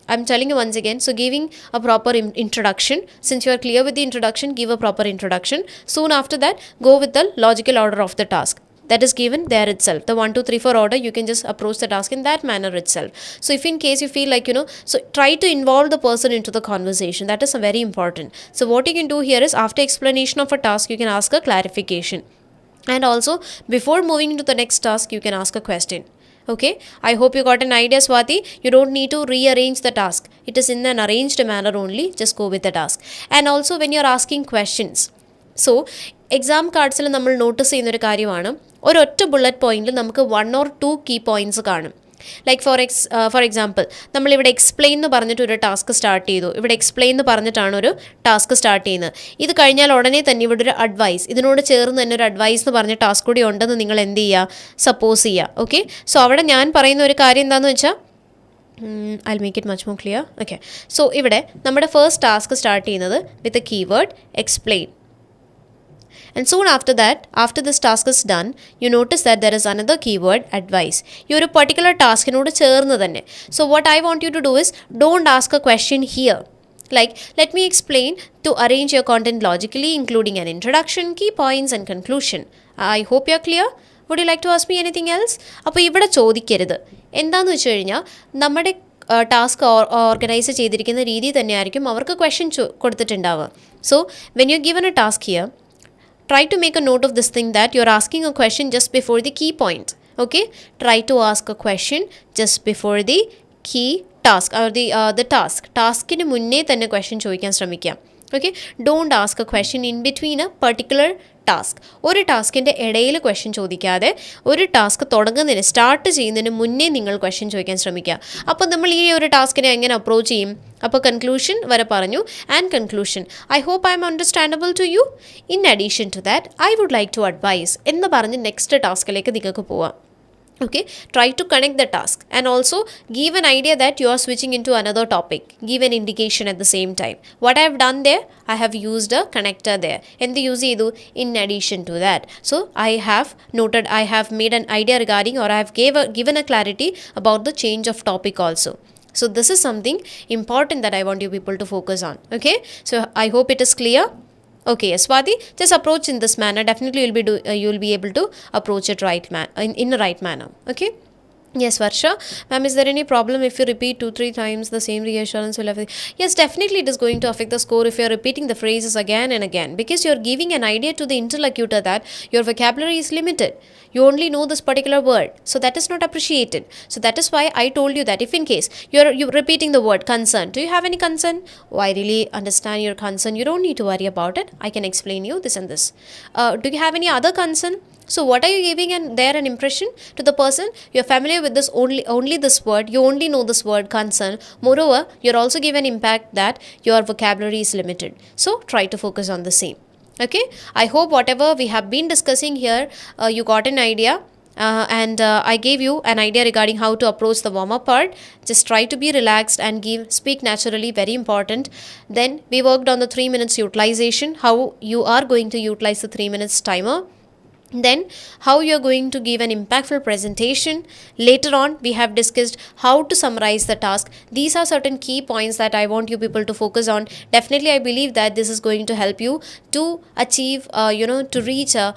I'm telling you once again, so giving a proper introduction. Since you are clear with the introduction, give a proper introduction. Soon after that, go with the logical order of the task that is given there itself. The 1 2 3 4 order, you can just approach the task in that manner itself. So if in case you feel like, so try to involve the person into the conversation. That is very important. So what you can do here is, after explanation of a task, you can ask a clarification, and also before moving into the next task, you can ask a question. Okay, I hope you got an idea, Swati. You don't need to rearrange the task. It is in an arranged manner only. Just go with the task. And also when you're asking questions, so exam കാർഡ്സിൽ നമ്മൾ notice ചെയ്യുന്നൊരു കാര്യമാണ്, ഒരൊറ്റ bullet പോയിന്റിൽ നമുക്ക് 1 or 2 key points കാണും. Like for example, നമ്മളിവിടെ explain എന്ന് പറഞ്ഞിട്ട് ഒരു ടാസ്ക് സ്റ്റാർട്ട് ചെയ്തു. ഇവിടെ എക്സ്പ്ലെയിൻ എന്ന് പറഞ്ഞിട്ടാണ് ഒരു ടാസ്ക് സ്റ്റാർട്ട് ചെയ്യുന്നത്. ഇത് കഴിഞ്ഞാൽ ഉടനെ തന്നെ ഇവിടെ ഒരു അഡ്വൈസ്, ഇതിനോട് ചേർന്ന് തന്നെ ഒരു അഡ്വൈസ് എന്ന് പറഞ്ഞ ടാസ്ക് കൂടി ഉണ്ടെന്ന് നിങ്ങൾ എന്ത് ചെയ്യുക, സപ്പോസ് ചെയ്യുക. ഓക്കെ, സോ അവിടെ ഞാൻ പറയുന്ന ഒരു കാര്യം എന്താണെന്ന് വെച്ചാൽ, I'll make it much more clear. Okay, so ഇവിടെ നമ്മുടെ ഫസ്റ്റ് ടാസ്ക് സ്റ്റാർട്ട് ചെയ്യുന്നത് with a keyword explain. And soon after that, after this task is done, you notice that there is another keyword, advice. You are a particular taskinodu chernu thanne. So what I want you to do is, don't ask a question here. Like, let me explain to arrange your content logically, including an introduction, key points and conclusion. I hope you are clear. Would you like to ask me anything else? അപ്പോൾ ഇവിടെ ചോദിക്കരുത്. എന്താണെന്ന് വെച്ച് കഴിഞ്ഞാൽ, നമ്മുടെ task organise ചെയ്തിരിക്കുന്ന രീതി തന്നെയായിരിക്കും അവർക്ക് ക്വസ്റ്റ്യൻ കൊടുത്തിട്ടുണ്ടാവുക. So when you given a task here, try to make a note of this thing, that you're asking a question just before the key point. Okay, try to ask a question just before the key task or the taskine munne thanne question ചോദിക്കാൻ ശ്രമിക്കുക. Okay, don't ask a question in between a particular task. ഒരു ടാസ്കിൻ്റെ ഇടയിൽ question ചോദിക്കാതെ, ഒരു task തുടങ്ങുന്നതിന് start ചെയ്യുന്നതിന് മുന്നേ നിങ്ങൾ ക്വസ്റ്റ്യൻ ചോദിക്കാൻ ശ്രമിക്കുക. അപ്പോൾ നമ്മൾ ഈ ഒരു ടാസ്കിനെ എങ്ങനെ അപ്രോച്ച് ചെയ്യും? അപ്പോൾ കൺക്ലൂഷൻ വരെ പറഞ്ഞു, and conclusion. I hope I am understandable to you. In addition to that, I would like to advise എന്ന് പറഞ്ഞ് നെക്സ്റ്റ് ടാസ്കിലേക്ക് നിങ്ങൾക്ക് പോവാം. Okay, try to connect the task and also give an idea that you are switching into another topic. Give an indication at the same time. What I have done there, I have used a connector there. And the use in addition to that. So I have noted, I have made an idea regarding, or I have given a clarity about the change of topic also. So this is something important that I want you people to focus on. Okay, so I hope it is clear. Okay, Swati, just approach in this manner. Definitely you'll be able to approach it in the right manner. Okay. Yes, Varsha. Ma'am, is there any problem if you repeat 2-3 times the same reassurance will affect? Yes, definitely it is going to affect the score if you are repeating the phrases again and again, because you are giving an idea to the interlocutor that your vocabulary is limited. You only know this particular word, so that is not appreciated. So that is why I told you that if in case you're repeating the word concern, do you have any concern? Oh, I really understand your concern. You don't need to worry about it. I can explain you this and this. Do you have any other concern? So what are you giving an impression to the person? You're familiar with this only this word. You only know this word concern. Moreover, you're also given impact that your vocabulary is limited. So try to focus on the same. Okay, I hope whatever we have been discussing here, you got an idea. And I gave you an idea regarding how to approach the warm-up part. Just try to be relaxed and speak naturally, very important. Then we worked on the 3 minutes utilization, how you are going to utilize the 3 minutes timer. Then how you are going to give an impactful presentation. Later on, we have discussed how to summarize the task. These are certain key points that I want you people to focus on. Definitely, I believe that this is going to help you to achieve, to reach a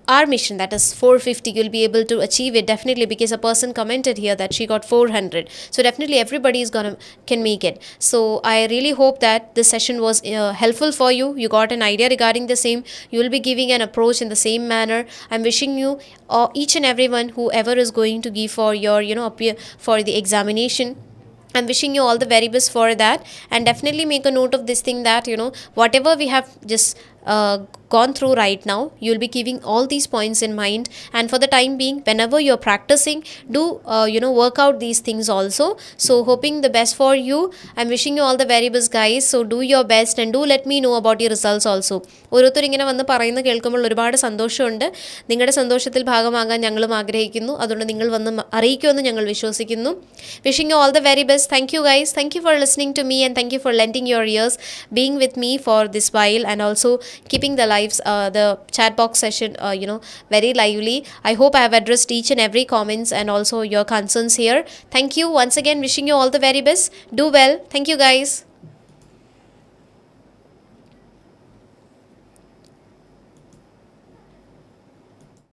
our mission, that is 450, you'll be able to achieve it definitely, because a person commented here that she got 400. So definitely everybody is gonna can make it. So I really hope that this session was helpful for you. You got an idea regarding the same. You will be giving an approach in the same manner. I'm wishing you, each and everyone, whoever is going to give for your appear for the examination, I'm wishing you all the very best for that. And definitely make a note of this thing, that whatever we have just gone through right now, you'll be keeping all these points in mind. And for the time being, whenever you're practicing, do work out these things also. So hoping the best for you. I'm wishing you all the very best, guys. So do your best and do let me know about your results also. ഓരോരുത്തർ ഇങ്ങനെ വന്ന് പറയുന്നത് കേൾക്കുമ്പോൾ ഒരുപാട് സന്തോഷമുണ്ട്. നിങ്ങളുടെ സന്തോഷത്തിൽ ഭാഗമാകാൻ ഞങ്ങളും ആഗ്രഹിക്കുന്നു. അതുകൊണ്ട് നിങ്ങൾ വന്ന് അറിയിക്കുമെന്ന് ഞങ്ങൾ വിശ്വസിക്കുന്നു. Wishing you all the very best. Thank you guys. Thank you for listening to me, and thank you for lending your ears, being with me for this while, and also keeping the chat box session very lively. I hope I have addressed each and every comments and also your concerns here. Thank you once again. Wishing you all the very best. Do well. Thank you, guys.